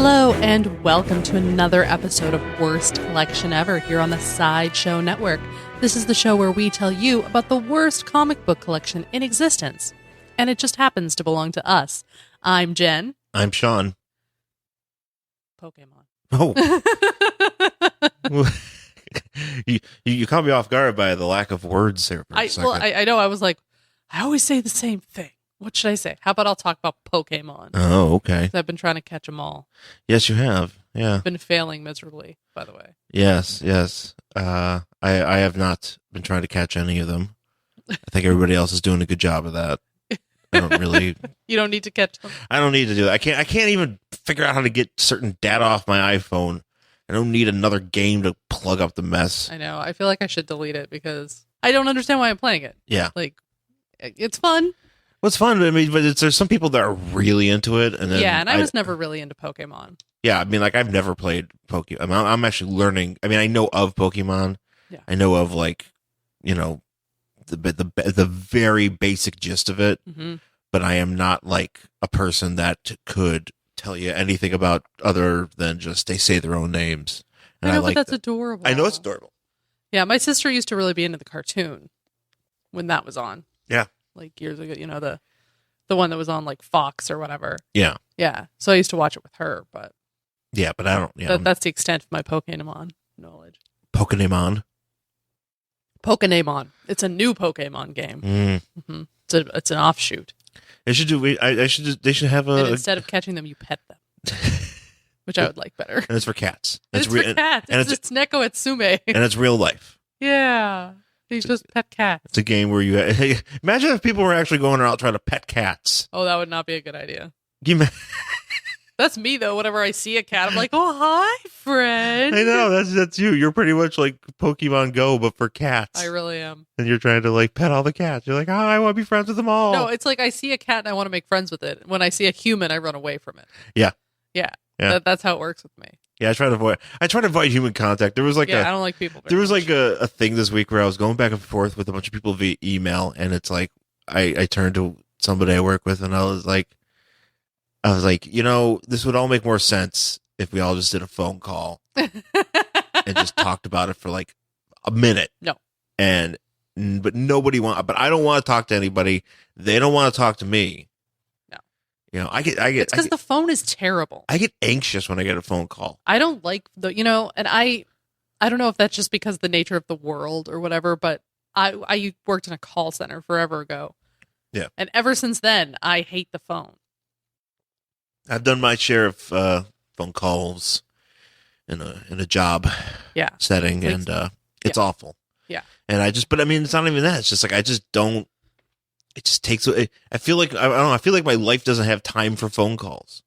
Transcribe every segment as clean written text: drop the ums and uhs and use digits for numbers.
Hello, and welcome to another episode of Worst Collection Ever here on the Sideshow Network. This is the show where we tell you about the worst comic book collection in existence. And it just happens to belong to us. I'm Jen. I'm Shawn. Pokemon. Oh. you caught me off guard by the lack of words there for a second. I know. I was like, I always say the same thing. What should I say? How about I'll talk about Pokemon? Oh, okay. I've been trying to catch them all. Yes, you have. Yeah. I've been failing miserably, by the way. Yes. I have not been trying to catch any of them. I think everybody else is doing a good job of that. I don't really. You don't need to catch them. I don't need to do that. I can't even figure out how to get certain data off my iPhone. I don't need another game to plug up the mess. I know. I feel like I should delete it because I don't understand why I'm playing it. Yeah. Like, it's fun. Well, it's fun. I mean, but there's some people that are really into it. And then and I was never really into Pokemon. Yeah, I mean, like, I've never played Pokemon. I'm actually learning. I mean, I know of Pokemon. Yeah. I know of, like, you know, the very basic gist of it. Mm-hmm. But I am not, like, a person that could tell you anything about other than just they say their own names. And I know, like but that's adorable. I know it's adorable. Yeah, my sister used to really be into the cartoon when that was on. Yeah. Like years ago, you know, the one that was on like Fox or whatever. Yeah. Yeah. So I used to watch it with her, but yeah, but I don't. Yeah, that's the extent of my Pokemon knowledge. Pokemon. It's a new Pokemon game. Mm-hmm. It's an offshoot. They should do. They should have a. And instead of catching them, you pet them, which I would like better. And it's for cats. It's for cats. It's Neko Atsume. And it's real life. Yeah. He's just pet cats. It's a game where you imagine if people were actually going out trying to pet cats. Oh, that would not be a good idea. That's me though. Whenever I see a cat, I'm like, "Oh, hi, friend." I know that's you. You're pretty much like Pokemon Go, but for cats. I really am. And you're trying to like pet all the cats. You're like, "Oh, I want to be friends with them all." No, it's like I see a cat and I want to make friends with it. When I see a human, I run away from it. Yeah. That's how it works with me. Yeah, I try to avoid human contact. There was like I don't like people. There was like a thing this week where I was going back and forth with a bunch of people via email, and it's like I turned to somebody I work with, and I was like, you know, this would all make more sense if we all just did a phone call and just talked about it for like a minute. No, but but I don't want to talk to anybody. They don't want to talk to me. You know, I get. It's because the phone is terrible. I get anxious when I get a phone call. I don't like and I don't know if that's just because the nature of the world or whatever, but I worked in a call center forever ago. Yeah. And ever since then, I hate the phone. I've done my share of phone calls in a job setting, and it's awful. Yeah. And but I mean, it's not even that. It's just like I just don't. It just takes. I feel like I don't know. I feel like my life doesn't have time for phone calls,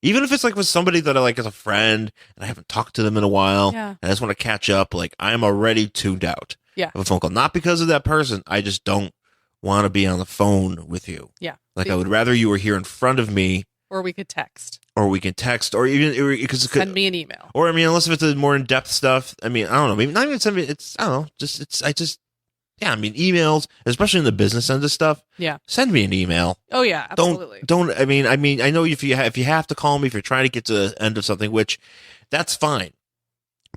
even if it's like with somebody that I like as a friend and I haven't talked to them in a while. Yeah. And I just want to catch up. Like I'm already tuned out. Yeah. Of a phone call, not because of that person. I just don't want to be on the phone with you. Yeah. Like I would rather you were here in front of me, or we could text, or even because send me an email, or I mean, unless if it's a more in depth stuff. I mean, I don't know. Maybe not even send me. It's I don't know. Yeah, I mean, emails, especially in the business end of stuff. Yeah. Send me an email. Oh, yeah, absolutely. I mean, I know if you have to call me, if you're trying to get to the end of something, which that's fine.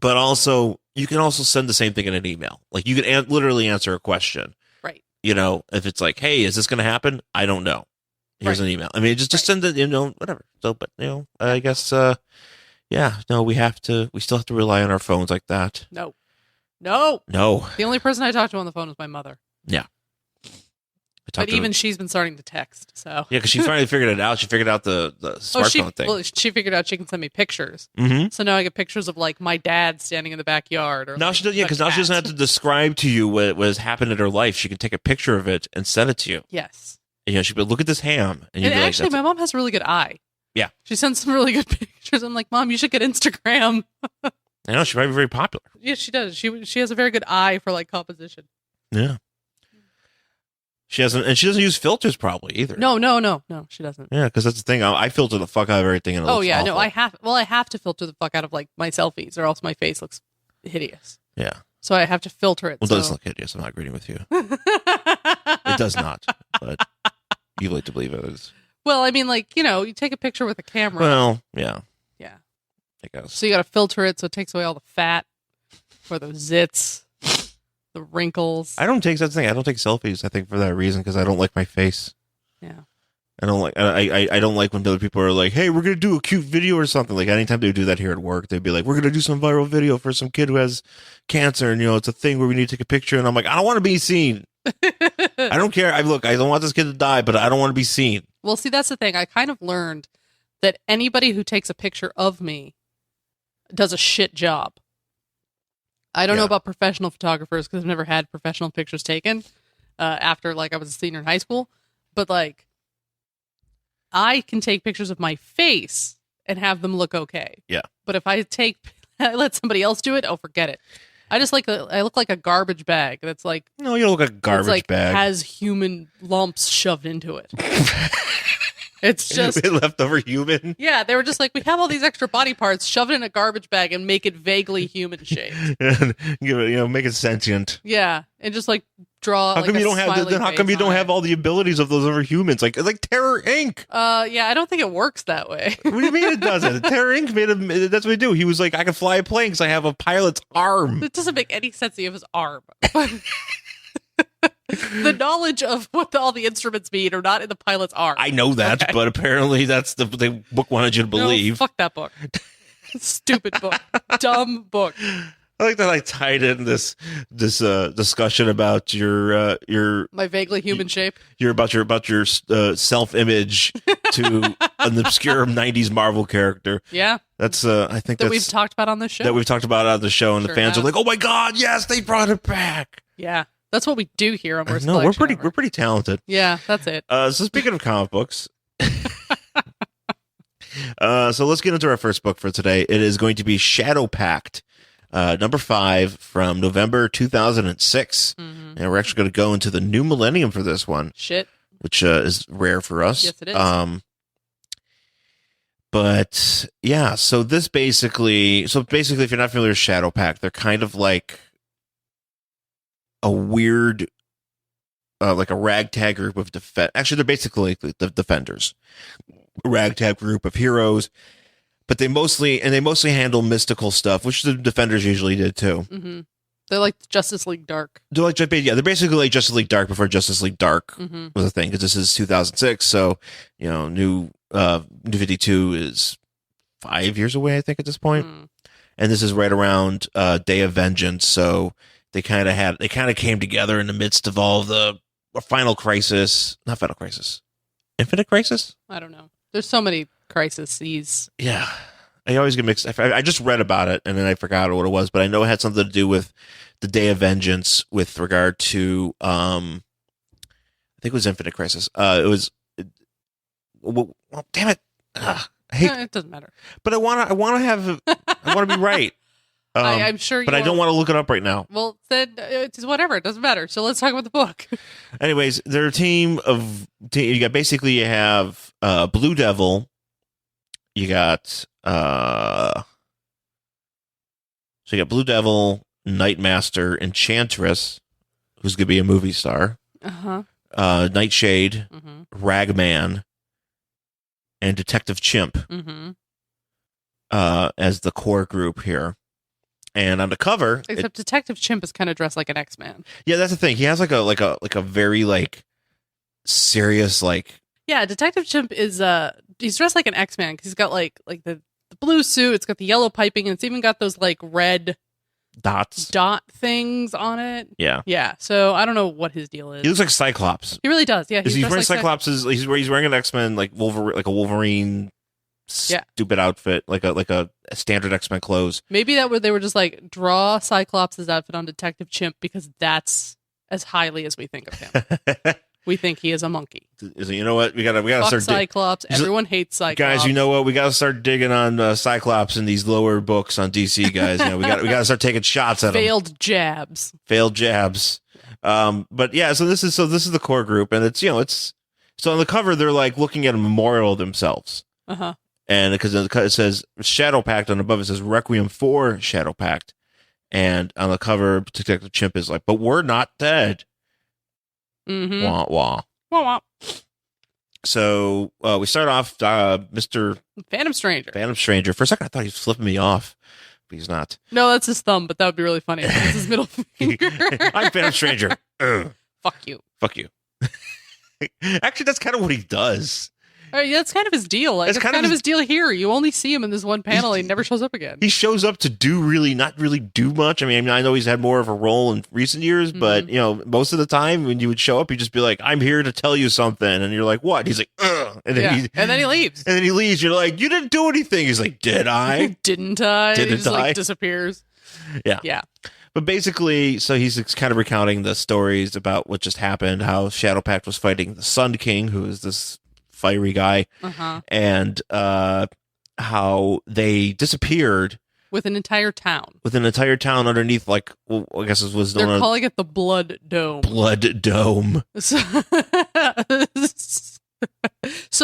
But also, you can also send the same thing in an email. Like, you can literally answer a question. Right. You know, if it's like, hey, is this going to happen? I don't know. Here's an email. I mean, just send it, whatever. So, but, I guess, we still have to rely on our phones like that. No. The only person I talk to on the phone is my mother. Yeah. But even she's been starting to text, so. Yeah, because she finally figured it out. She figured out the smartphone thing. Well, she figured out she can send me pictures. Mm-hmm. So now I get pictures of, like, my dad standing in the backyard. Or now she does, because now she doesn't have to describe to you what has happened in her life. She can take a picture of it and send it to you. Yes. And, she'd be like, look at this ham. And actually, my mom has a really good eye. Yeah. She sends some really good pictures. I'm like, Mom, you should get Instagram. I know, she's probably very popular. Yeah, she does. She has a very good eye for like composition. Yeah. She doesn't use filters probably either. No, she doesn't. Yeah, because that's the thing. I filter the fuck out of everything. And it looks awful. No, I have to filter the fuck out of like my selfies, or else my face looks hideous. Yeah. So I have to filter it. Well, it doesn't look hideous. I'm not agreeing with you. It does not, but you like to believe it is. Well, I mean, like, you take a picture with a camera. Well, yeah. Yeah. I guess. So you got to filter it so it takes away all the fat or the zits, the wrinkles. I don't take such thing. I don't take selfies. I think for that reason because I don't like my face. Yeah. I don't like. I don't like when other people are like, "Hey, we're gonna do a cute video or something." Like anytime they do that here at work, they'd be like, "We're gonna do some viral video for some kid who has cancer, and it's a thing where we need to take a picture." And I'm like, I don't want to be seen. I don't care. I don't want this kid to die, but I don't want to be seen. Well, see, that's the thing. I kind of learned that anybody who takes a picture of me does a shit job. I don't know about professional photographers because I've never had professional pictures taken after like I was a senior in high school. But like, I can take pictures of my face and have them look okay. Yeah. But if I let somebody else do it, oh, forget it. I look like a garbage bag that's like... No, you don't look like a garbage bag. Has human lumps shoved into it. It's just... leftover human? Yeah, they were just like, we have all these extra body parts, shove it in a garbage bag and make it vaguely human shaped. And give it, make it sentient. Yeah, and just like draw how come you don't have how come you don't have all the abilities of those other humans? Like Terror Inc. Yeah, I don't think it works that way. What do you mean it doesn't? Terror Inc. That's what they do. He was like, I can fly a plane because I have a pilot's arm. It doesn't make any sense that you have his arm. The knowledge of what all the instruments mean are not in the pilot's arm. I know that, but apparently that's the book wanted you to believe. No, fuck that book. Stupid book. Dumb book. I like that I tied in this discussion about your my vaguely human shape. About your self-image to an obscure 90s Marvel character. Yeah. That's I think that we've talked about on this show. That we've talked about on the show, and sure the fans are like, "Oh my god, yes, they brought it back." Yeah. That's what we do here on Worst No, Collection we're pretty talented. Yeah, that's it. So speaking of comic books, so let's get into our first book for today. It is going to be Shadowpact, number 5 from November 2006, and we're actually going to go into the new millennium for this one. Shit, which is rare for us. Yes, it is. But yeah, so basically, if you're not familiar with Shadowpact, they're kind of like a weird, like a ragtag group of Actually, they're basically like the Defenders, a ragtag group of heroes. But they mostly handle mystical stuff, which the Defenders usually did too. Mm-hmm. They're like Justice League Dark. They're basically like Justice League Dark before Justice League Dark was a thing, because this is 2006. So new 52 is 5 years away, I think, at this point. And this is right around Day of Vengeance. So they kind of came together in the midst of all the Infinite Crisis. I don't know. There's so many crises. Yeah. I always get mixed. I just read about it and then I forgot what it was, but I know it had something to do with the Day of Vengeance with regard to, I think it was Infinite Crisis. Well, damn it. I hate it. Doesn't matter. But I want to be right. I'm sure but I don't want to look it up right now. Well, then it's whatever. It doesn't matter. So let's talk about the book. Anyways, they're a team of... You have Blue Devil. You got... So you got Blue Devil, Nightmaster, Enchantress, who's going to be a movie star. Nightshade, Ragman, and Detective Chimp as the core group here. And on the cover, except Detective Chimp is kind of dressed like an X-Man. Yeah, that's the thing. He has like a very like serious like. Yeah, Detective Chimp is he's dressed like an X-Man because he's got like the blue suit. It's got the yellow piping, and it's even got those like red dot things on it. Yeah. So I don't know what his deal is. He looks like Cyclops. He really does. Yeah, he's wearing Cyclops. He's wearing an X-Men like Wolverine. Stupid outfit, like a standard X-Men clothes. Maybe they were just like, draw Cyclops' outfit on Detective Chimp because that's as highly as we think of him. We think he is a monkey. You know what? We gotta start Cyclops. Everyone hates Cyclops. Guys, you know what? We gotta start digging on Cyclops in these lower books on DC. Guys, we gotta start taking shots at failed him. Failed jabs. But yeah, so this is the core group, and it's so on the cover they're like looking at a memorial of themselves. And because it says Shadowpact on above, it says Requiem for Shadowpact. And on the cover, Detective Chimp is like, but we're not dead. Wah, wah. Wah, wah. So we start off, Mr. Phantom Stranger. Phantom Stranger. For a second, I thought he was flipping me off, but he's not. No, that's his thumb, but that would be really funny. It's his middle finger. I'm Phantom Stranger. Ugh. Fuck you. Fuck you. Actually, that's kind of what he does. Yeah, that's kind of his deal. Like, That's it's kind kind of of his deal here. You only see him in this one panel. He never shows up again. He shows up to not really do much. I mean, I know he's had more of a role in recent years, but, most of the time when you would show up, he'd just be like, I'm here to tell you something. And you're like, what? He's like, ugh. And then he leaves. And then he leaves. You're like, you didn't do anything. He's like, did I? Didn't I? Didn't he just, I? Disappears. Yeah. Yeah. But basically, so he's kind of recounting the stories about what just happened, how Shadowpact was fighting the Sun King, who is this fiery guy, and how they disappeared with an entire town. Underneath, like, well, I guess it was They're calling it the Blood Dome. Blood Dome. So,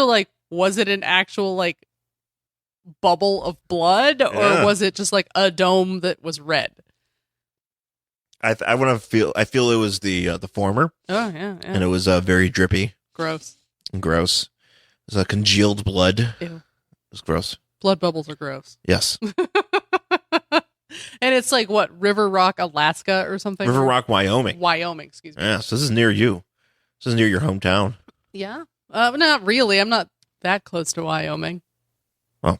like, was it an actual, like, bubble of blood, or was it just like a dome that was red? I feel it was the former. Oh yeah. And it was very drippy. Gross. It was a congealed blood. Ew. It was gross. Blood bubbles are gross. Yes. And it's like what, River Rock, Alaska or something? River Rock, Wyoming. Excuse me. Yeah, so this is near you. This is near your hometown. Yeah. Not really. I'm not that close to Wyoming. Well.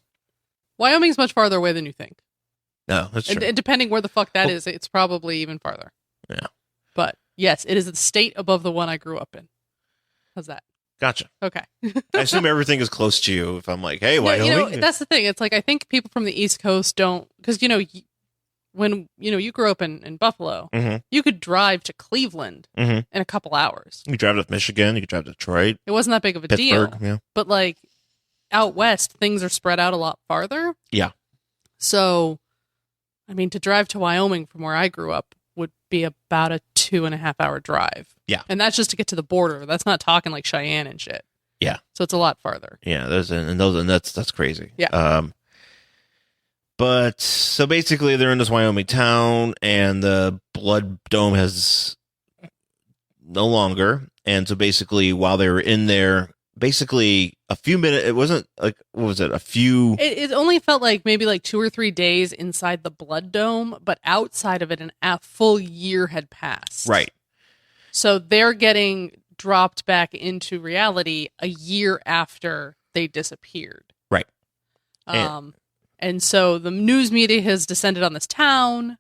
Wyoming's much farther away than you think. No, that's true. And depending where the fuck that is, it's probably even farther. Yeah. But yes, it is a state above the one I grew up in. How's that? Gotcha. Okay. I assume everything is close to you if I'm like, hey, Wyoming. That's the thing. It's like, I think people from the East Coast don't, because, when, you grew up in Buffalo, you could drive to Cleveland in a couple hours. You could drive to Michigan. You could drive to Detroit. It wasn't that big of a Pittsburgh, deal. Yeah. But like out west, things are spread out a lot farther. Yeah. So, I mean, to drive to Wyoming from where I grew up would be about a 2.5 hour drive. Yeah. And that's just to get to the border. That's not talking like Cheyenne and shit. Yeah. So it's a lot farther. Yeah. That's crazy. Yeah. But so basically they're in this Wyoming town and the Blood Dome has no longer. And so basically while they were in there, basically a few minutes, it wasn't like, what was it? It only felt like maybe like 2 or 3 days inside the Blood Dome, but outside of it, a full year had passed. Right. So they're getting dropped back into reality a year after they disappeared. Right. And so the news media has descended on this town.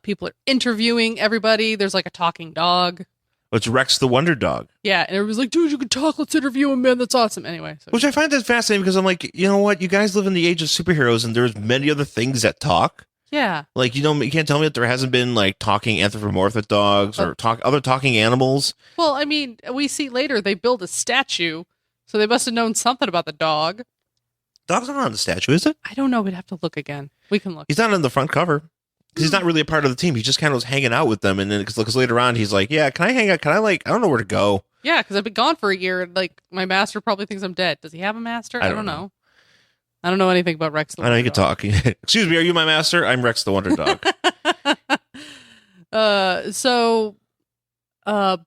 People are interviewing everybody. There's like a talking dog. It's Rex the Wonder Dog. Yeah, and everybody's like, dude, you can talk. Let's interview him, man. That's awesome. Anyway. Which I find that fascinating because I'm like, you know what? You guys live in the age of superheroes and there's many other things that talk. Yeah. Like, you can't tell me that there hasn't been like talking anthropomorphic dogs or other talking animals. Well, I mean, we see later they build a statue, so they must have known something about the dog. Dog's not on the statue, is it? I don't know. We'd have to look again. We can look. He's not on the front cover. He's not really a part of the team. He just kind of was hanging out with them. And then, because later on, he's like, yeah, can I hang out? Can I, like, I don't know where to go. Yeah, because I've been gone for a year. And, like, my master probably thinks I'm dead. Does he have a master? I don't know. I don't know anything about Rex the Wonder Dog. I know you can talk. Excuse me, are you my master? I'm Rex the Wonder Dog.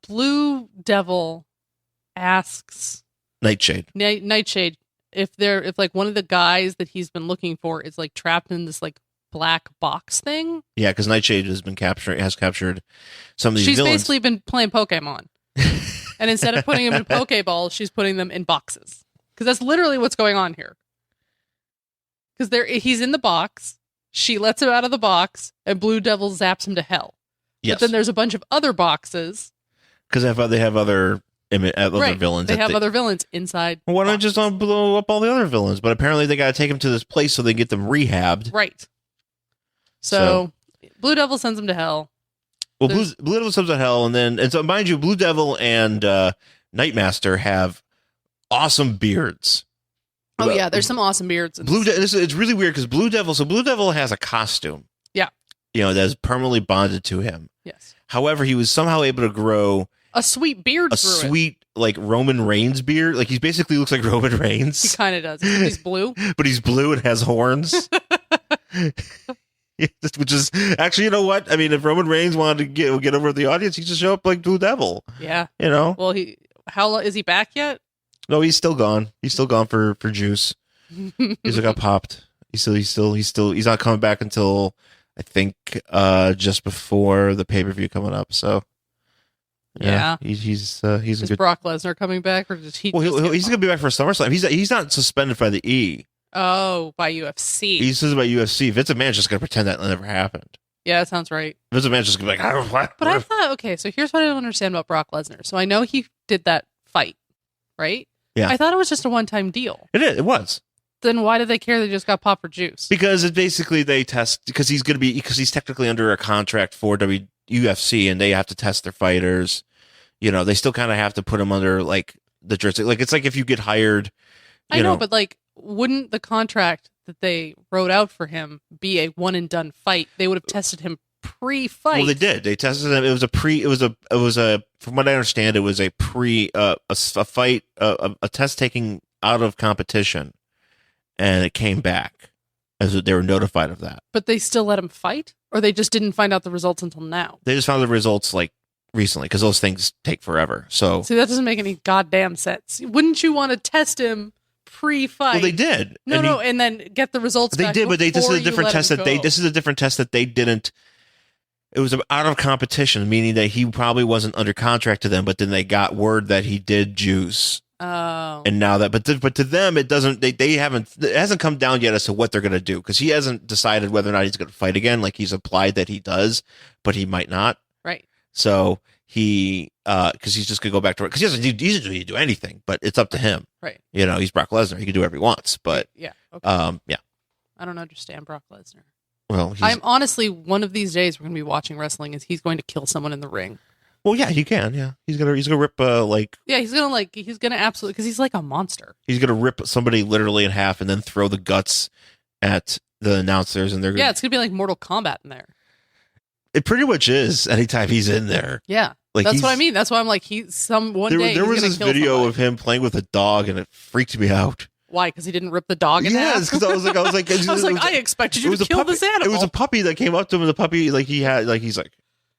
Blue Devil asks Nightshade. Nightshade if like one of the guys that he's been looking for is like trapped in this like black box thing. Yeah, because Nightshade has captured some of these She's villains. basically been playing Pokemon. And instead of putting them in Pokeballs, she's putting them in boxes. Because that's literally what's going on here. Because he's in the box, she lets him out of the box, and Blue Devil zaps him to hell. Yes. But then there's a bunch of other boxes. Because they have other villains. They have other villains inside. Well, why don't I just blow up all the other villains? But apparently they got to take them to this place so they get them rehabbed. Right. So Blue Devil sends them to hell. Well, Blue Devil sends them to hell, and so mind you, Blue Devil and Nightmaster have awesome beards. Oh yeah, there's some awesome beards. It's really weird because Blue Devil has a costume. Yeah. That is permanently bonded to him. Yes. However, he was somehow able to grow a sweet beard. Like Roman Reigns beard. Like he basically looks like Roman Reigns. He kind of does. He's blue. But he's blue and has horns. Which is actually, you know what? I mean, if Roman Reigns wanted to get over the audience, he just show up like Blue Devil. Yeah. Well, how long is he back yet? No, he's still gone. He's still gone for juice. He's got popped. He's not coming back until I think just before the pay-per-view coming up. So yeah. He's is good. Brock Lesnar coming back, or does he? Well, he's gonna be back for SummerSlam. He's not suspended by the E. Oh, by UFC. He says about UFC. Vince McMahon's just gonna pretend that never happened. Yeah, that sounds right. Vince McMahon's just gonna be like, I don't know what. But I thought, okay, so here's what I don't understand about Brock Lesnar. So I know he did that fight, right? Yeah. I thought it was just a one-time deal. It was. Then why did they care they just got popped for juice? Because it basically they test because he's technically under a contract for UFC and they have to test their fighters. You know, they still kind of have to put him under like the jurisdiction. Like it's like if you get hired. I know, but like, wouldn't the contract that they wrote out for him be a one and done fight? They would have tested him pre-fight. Well, they did. They tested him. It was a. From what I understand, it was a fight, a test taking out of competition, and it came back as they were notified of that. But they still let him fight, or they just didn't find out the results until now. They just found the results like recently because those things take forever. So see, that doesn't make any goddamn sense. Wouldn't you want to test him pre-fight? Well, they did. And then get the results. They back did, but this is a different test that this is a different test that they didn't. It was out of competition, meaning that he probably wasn't under contract to them, but then they got word that he did juice. Oh. And now that, but to them, it doesn't, they haven't, it hasn't come down yet as to what they're going to do. Cause he hasn't decided whether or not he's going to fight again. Like he's implied that he does, but he might not. Right. So cause he's just going to go back to it. Cause he doesn't do anything, but it's up to him. Right. You know, he's Brock Lesnar. He can do whatever he wants, but yeah. Okay. Yeah. I don't understand Brock Lesnar. Well, I'm honestly, one of these days we're going to be watching wrestling is he's going to kill someone in the ring. Well, yeah, he can. Yeah, he's gonna rip like. Yeah, he's gonna absolutely because he's like a monster. He's gonna rip somebody literally in half and then throw the guts at the announcers, and they're it's gonna be like Mortal Kombat in there. It pretty much is. Anytime he's in there, yeah, like that's what I mean. That's why I'm like day. There was this video of him playing with a dog, and it freaked me out. Why? Because he didn't rip the dog in half? Yes, because I was like, I expected you to kill this animal. It was a puppy that came up to him, and the puppy, like, he's like,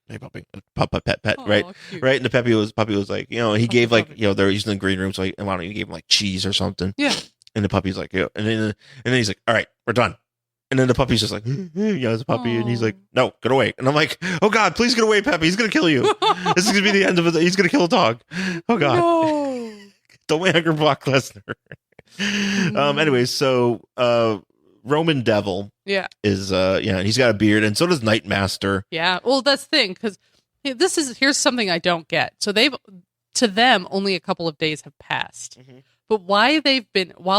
hey, puppy, pet, oh, right? Cute. Right? And the puppy was like, you know, he gave, like, puppy. You know, they're using the green room, so, like, I don't know, he gave him, like, cheese or something. Yeah. And the puppy's like, yeah. And then he's like, all right, we're done. And then the puppy's just like, yeah, it's a puppy. And he's like, no, get away. And I'm like, oh, God, please get away, Peppy. He's going to kill you. This is going to be the end of it. He's going to kill a dog. Oh, God. No. Don't anger Brock Lesnar. Anyway, so Roman Devil is he's got a beard, and so does Nightmaster. Yeah. Well, that's the thing, because here's something I don't get. So to them only a couple of days have passed. Mm-hmm. But while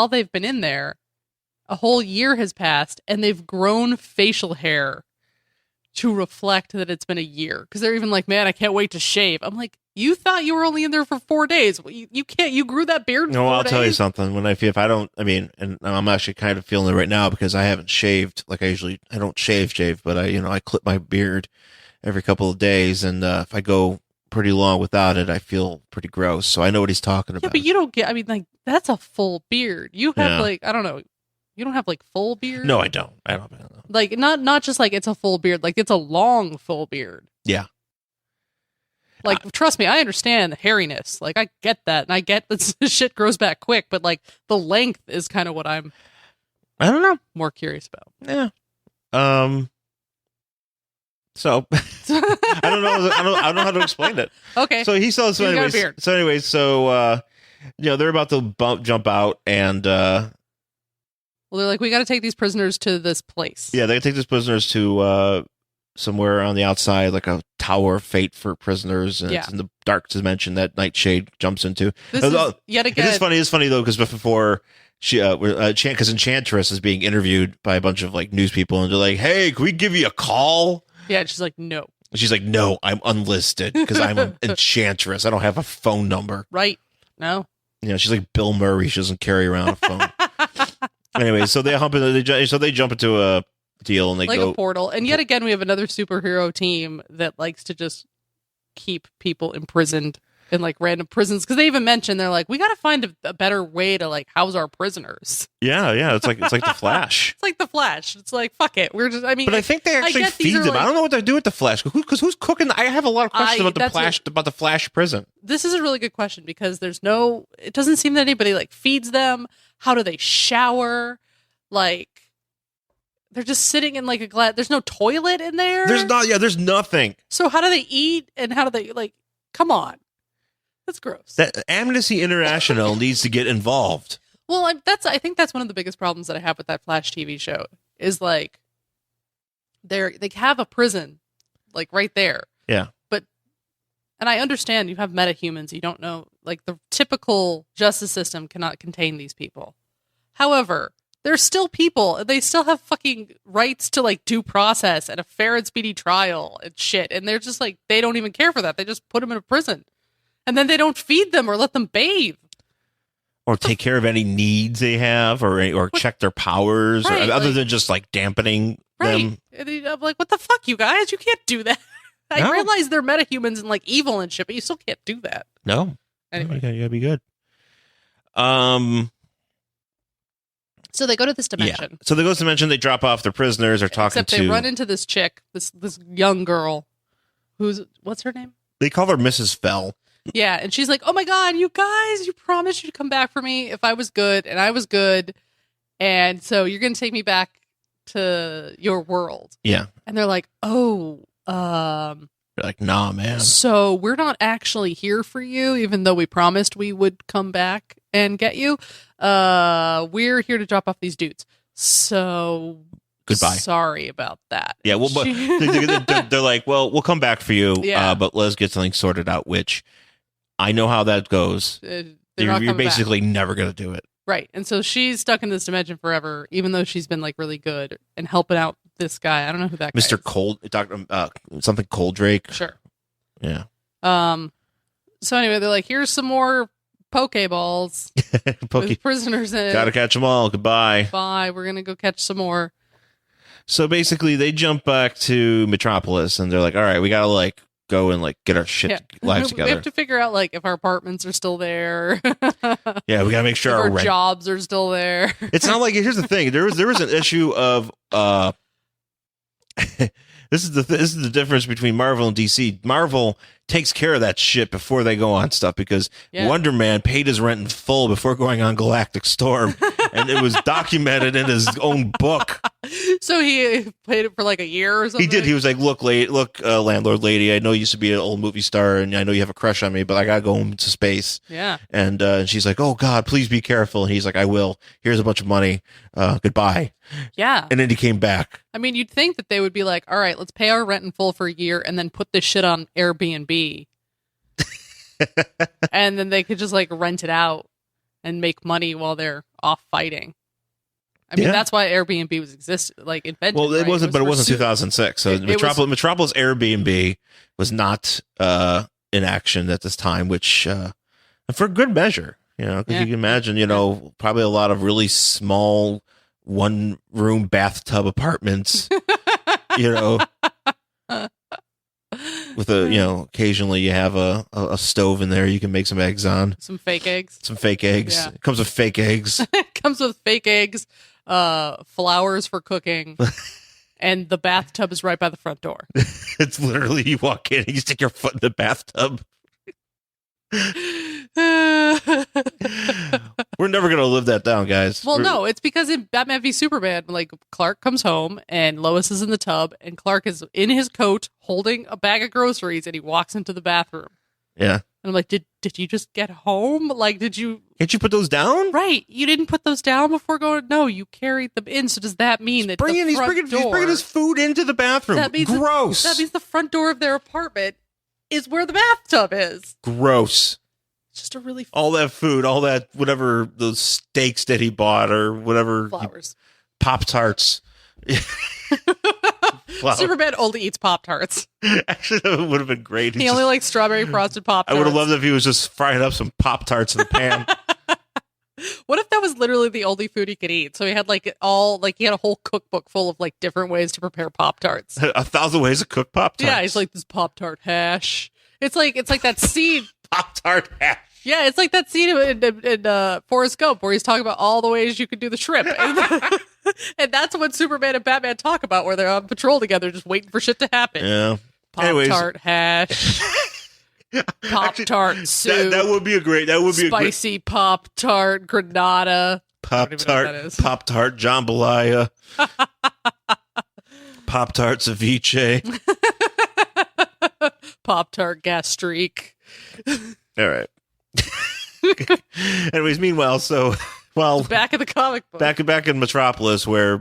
they've been in there, a whole year has passed, and they've grown facial hair to reflect that it's been a year. Because they're even like, man, I can't wait to shave. I'm like, you thought you were only in there for 4 days. You can't. You grew that beard. In 4 I'll days? tell you something. If I don't, and I'm actually kind of feeling it right now because I haven't shaved. Like I don't shave, but I clip my beard every couple of days, and if I go pretty long without it, I feel pretty gross. So I know what he's talking about. Yeah, but you don't get. I mean, like that's a full beard. You have like I don't know. You don't have like full beard. No, I don't. I don't. Like not just like it's a full beard. Like it's a long full beard. Yeah. Like, trust me, I understand the hairiness. Like, I get that. And I get that shit grows back quick. But, like, the length is kind of what I don't know. More curious about. Yeah. So, I don't know. I don't know how to explain it. Okay. So, he sells. So, anyways, they're about to jump out and... well, they're like, we got to take these prisoners to this place. Yeah, they take these prisoners to... somewhere on the outside, like a tower of fate for prisoners, and it's in the dark dimension that Nightshade jumps into. Yet again, it's funny though, because before she, because Enchantress is being interviewed by a bunch of like news people, and they're like, "Hey, can we give you a call?" Yeah, and she's like, "No." She's like, "No, I'm unlisted because I'm an Enchantress. I don't have a phone number." Right? No. She's like Bill Murray. She doesn't carry around a phone. Anyway, so they jump into a deal and they go a portal, and yet again we have another superhero team that likes to just keep people imprisoned. in like random prisons, because they even mention they're like, we got to find a better way to like house our prisoners. Yeah. It's like the Flash. It's like the Flash. It's like, fuck it. We're just, I mean, But I think they actually feed them. I don't know what they do with the Flash. Because who's cooking? I have a lot of questions about the Flash prison. This is a really good question, because it doesn't seem that anybody like feeds them. How do they shower? Like, they're just sitting in like a glass. There's no toilet in there. There's nothing. So how do they eat, and how do they like, come on. That's gross. That Amnesty International needs to get involved. Well, I think that's one of the biggest problems that I have with that Flash TV show is like they have a prison like right there. Yeah. And I understand you have metahumans. You don't know, like the typical justice system cannot contain these people. However, they're still people. They still have fucking rights to like due process and a fair and speedy trial and shit. And they're just like, they don't even care for that. They just put them in a prison. And then they don't feed them or let them bathe. Or take care of any needs they have, or check their powers, right, other than just like dampening them. And I'm like, what the fuck, you guys? You can't do that. I realize they're metahumans and like evil and shit, but you still can't do that. No. Anyway. You gotta be good. So they go to this dimension. Yeah. So they go to this dimension, they drop off their prisoners, they're talking Except they run into this chick, this young girl, what's her name? They call her Mrs. Fell. Yeah, and she's like, oh my god, you guys, you promised you'd come back for me if I was good, and I was good, and so you're going to take me back to your world. Yeah. And they're like, they're like, nah, man. So we're not actually here for you, even though we promised we would come back and get you. We're here to drop off these dudes. So goodbye. Sorry about that. Yeah, well, but they're like, well, we'll come back for you, but let's get something sorted out, which I know how that goes. You're basically never going to do it. Right. And so she's stuck in this dimension forever, even though she's been like really good and helping out this guy. I don't know who that guy Mr. is. Cold, Dr. Something Coldrake. Sure. Yeah. So anyway, they're like, here's some more Pokeballs with prisoners in it. Gotta catch them all. Goodbye. Bye. We're going to go catch some more. So basically, they jump back to Metropolis, and they're like, all right, we gotta like go and like get our lives together. We have to figure out like if our apartments are still there. Yeah, we gotta make sure our jobs are still there. It's not like, here's the thing. There was an issue of this is the difference between Marvel and DC. Marvel takes care of that shit before they go on stuff, because Wonder Man paid his rent in full before going on Galactic Storm, and it was documented in his own book. So he paid it for like a year or something? He did. He was like, look, landlord lady, I know you used to be an old movie star, and I know you have a crush on me, but I gotta go into space. Yeah. And she's like, oh, God, please be careful. And he's like, I will. Here's a bunch of money. Goodbye. Yeah. And then he came back. I mean, you'd think that they would be like, all right, let's pay our rent in full for a year and then put this shit on Airbnb. And then they could just like rent it out and make money while they're off fighting. I mean, that's why Airbnb was invented. Well, it wasn't, but it wasn't suit. 2006. So Metropolis Airbnb was not in action at this time, which for good measure, because you can imagine, probably a lot of really small one-room bathtub apartments, with occasionally you have a stove in there you can make some eggs on. Some fake eggs. Yeah. It comes with fake eggs. It comes with fake eggs, flowers for cooking, and the bathtub is right by the front door. It's literally, you walk in and you stick your foot in the bathtub. We're never going to live that down, guys. Well, no, it's because in Batman v Superman, like Clark comes home and Lois is in the tub and Clark is in his coat holding a bag of groceries and he walks into the bathroom. Yeah. And I'm like, did you just get home? Like, did you... Can't you put those down? Right. You didn't put those down before going... No, you carried them in. So does that mean that he's bringing his food into the bathroom. Gross. That means the front door of their apartment is where the bathtub is. Gross. It's just a really... all that food, all that, whatever, those steaks that he bought or whatever. Flowers. Pop-Tarts. Superman only eats Pop-Tarts. Actually, that would have been great. He only likes strawberry frosted Pop-Tarts. I would have loved if he was just frying up some Pop-Tarts in the pan. What if that was literally the only food he could eat? So he had he had a whole cookbook full of like different ways to prepare Pop-Tarts. 1,000 ways to cook Pop-Tarts. Yeah, he's like, this Pop-Tart hash. It's like that scene Pop-Tart hash. Yeah, it's like that scene in Forrest Gump where he's talking about all the ways you could do the shrimp. And that's what Superman and Batman talk about, where they're on patrol together just waiting for shit to happen. Yeah. Pop-Tart hash. Pop-Tart soup. That would be a great... Spicy Pop-Tart Granada. Pop-Tart jambalaya. Pop-Tart ceviche. Pop-Tart gastrique. All right. Anyways, meanwhile, back in the comic book, back in Metropolis, where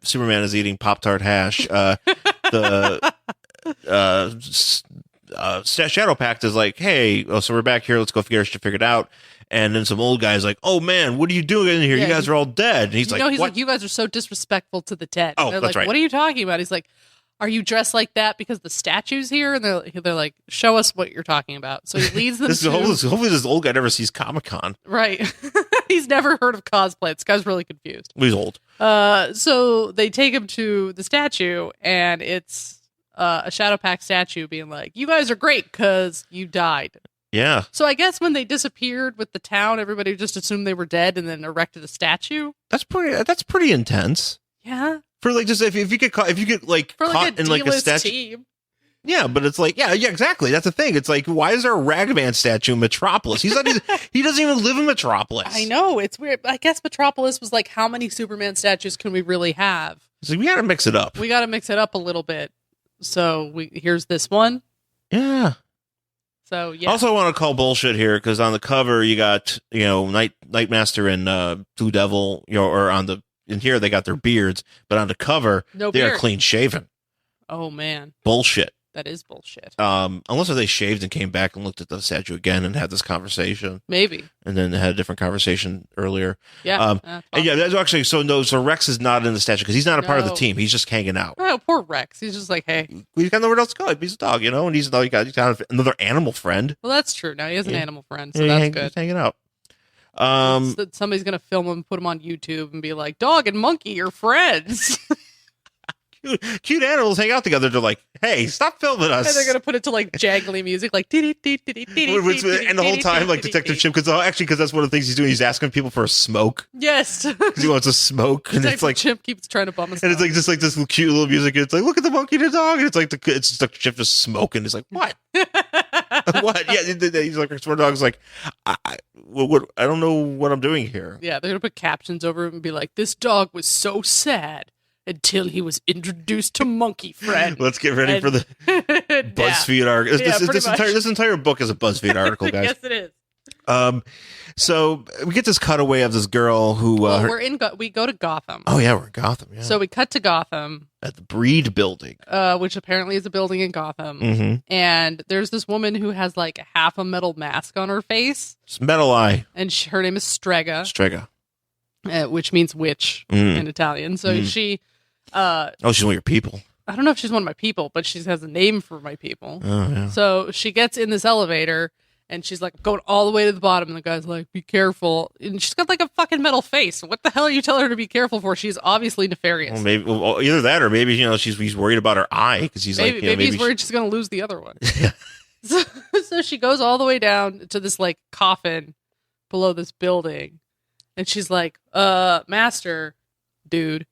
Superman is eating Pop-Tart hash, the Shadowpact is like, hey, so we're back here. Let's go get our shit figured out. And then some old guy's like, oh man, what are you doing in here? Yeah, you guys are all dead. And he's like, you guys are so disrespectful to the dead. Oh, they're that's like, right. What are you talking about? He's like, are you dressed like that because the statue's here? And they're like, show us what you're talking about. So he leads them hopefully this old guy never sees Comic-Con. Right. He's never heard of cosplay. This guy's really confused. He's old. So they take him to the statue, and it's a Shadowpact statue being like, you guys are great because you died. Yeah. So I guess when they disappeared with the town, everybody just assumed they were dead and then erected a statue. That's pretty intense. Yeah. For like, just if you get caught in like a statue. Team. Yeah, but it's like, yeah, exactly. That's the thing. It's like, why is there a Ragman statue in Metropolis? He doesn't even live in Metropolis. I know, it's weird. I guess Metropolis was like, how many Superman statues can we really have? It's like, we got to mix it up. We got to mix it up a little bit. So here's this one. Yeah. So yeah. Also, I want to call bullshit here because on the cover you got Nightmaster and Blue Devil, or in here they got their beards, but on the cover they are clean shaven. Oh man, bullshit. That is bullshit. Unless if they shaved and came back and looked at the statue again and had this conversation, maybe, and then had a different conversation earlier. Yeah, and yeah, that's actually so Rex is not in the statue because he's not a part of the team. He's just hanging out. Oh, poor Rex. He's just like, hey, he's got nowhere else to go. He's a dog, and he's got another animal friend. Well, that's true. Now he has an animal friend, so that's good. He's hanging out. Somebody's gonna film him, put him on YouTube, and be like, "Dog and monkey are friends." Cute animals hang out together. They're like, "Hey, stop filming us!" And they're gonna put it to like jangly music, like and the whole time, like Detective Chimp, because that's one of the things he's doing. He's asking people for a smoke. Yes, because he wants a smoke, and it's like Chimp keeps trying to bum us. And it's like just like this cute little music. It's like, look at the monkey and the dog, and it's like it's Detective Chimp just smoking. It's like, what? What? Yeah, he's like, our dog's like, I don't know what I'm doing here. Yeah, they're gonna put captions over it and be like, "This dog was so sad until he was introduced to Monkey Friend." Let's get ready for the BuzzFeed article. This entire book is a BuzzFeed article, guys. Yes, it is. So we get this cutaway of this girl who we go to Gotham. Oh yeah, we're in Gotham. Yeah. So we cut to Gotham at the Breed Building, which apparently is a building in Gotham. Mm-hmm. And there's this woman who has like half a metal mask on her face. It's metal eye, and her name is Strega. Strega, which means witch in Italian. So she. She's one of your people. I don't know if she's one of my people, but she has a name for my people. Oh yeah. So she gets in this elevator. And she's like going all the way to the bottom, and the guy's like, "Be careful!" And she's got like a fucking metal face. What the hell are you telling her to be careful for? She's obviously nefarious. Well, maybe either that, or maybe he's worried about her eye because he's maybe he's worried she's gonna lose the other one. Yeah. So she goes all the way down to this like coffin below this building, and she's like, "Master, dude,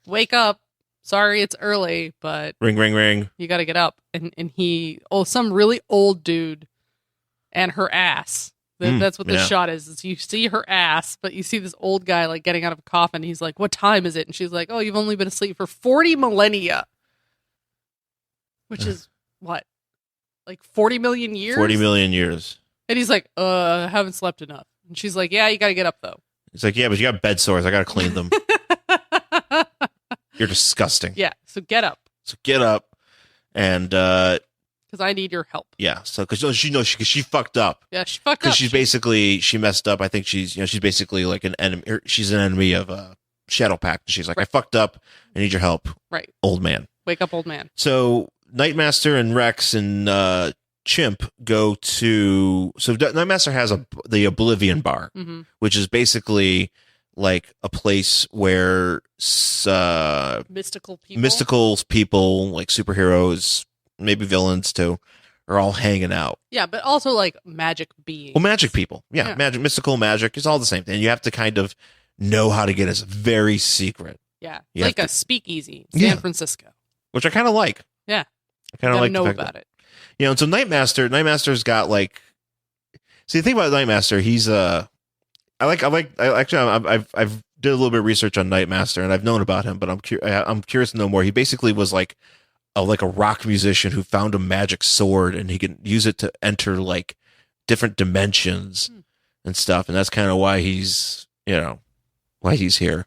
wake up! Sorry, it's early, but ring, ring, ring. You got to get up." And some really old dude. And her ass. That's what this shot is you see her ass, but you see this old guy like getting out of a coffin. He's like, "What time is it?" And she's like, "Oh, you've only been asleep for 40 millennia." Which is what? Like 40 million years? 40 million years. And he's like, I haven't slept enough. And she's like, "Yeah, you got to get up though." He's like, "Yeah, but you got bed sores. I got to clean them." You're disgusting. Yeah, so get up. And because I need your help. Yeah, so because she fucked up. Yeah, she fucked up. Because she messed up. I think she's basically like an enemy. She's an enemy of Shadowpact. She's like, right. I fucked up. I need your help. Right, old man. Wake up, old man. So Nightmaster and Rex and Chimp go to. So Nightmaster has the Oblivion Bar, which is basically like a place where mystical people like superheroes. Maybe villains too, are all hanging out. Yeah, but also like magic beings. Well, magic people. Yeah, magic, mystical magic is all the same thing. You have to kind of know how to get it. It's very secret. Yeah, You like have a speakeasy in San Francisco. Which I kind of like. Yeah. I kind of like know about it. You know, and so Nightmaster's got like, see, the thing about Nightmaster, he's I've did a little bit of research on Nightmaster, and I've known about him, but I'm curious to know more. He basically was like a rock musician who found a magic sword, and he can use it to enter like different dimensions and stuff, and that's kind of why he's here,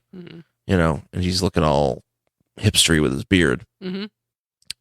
and he's looking all hipstery with his beard.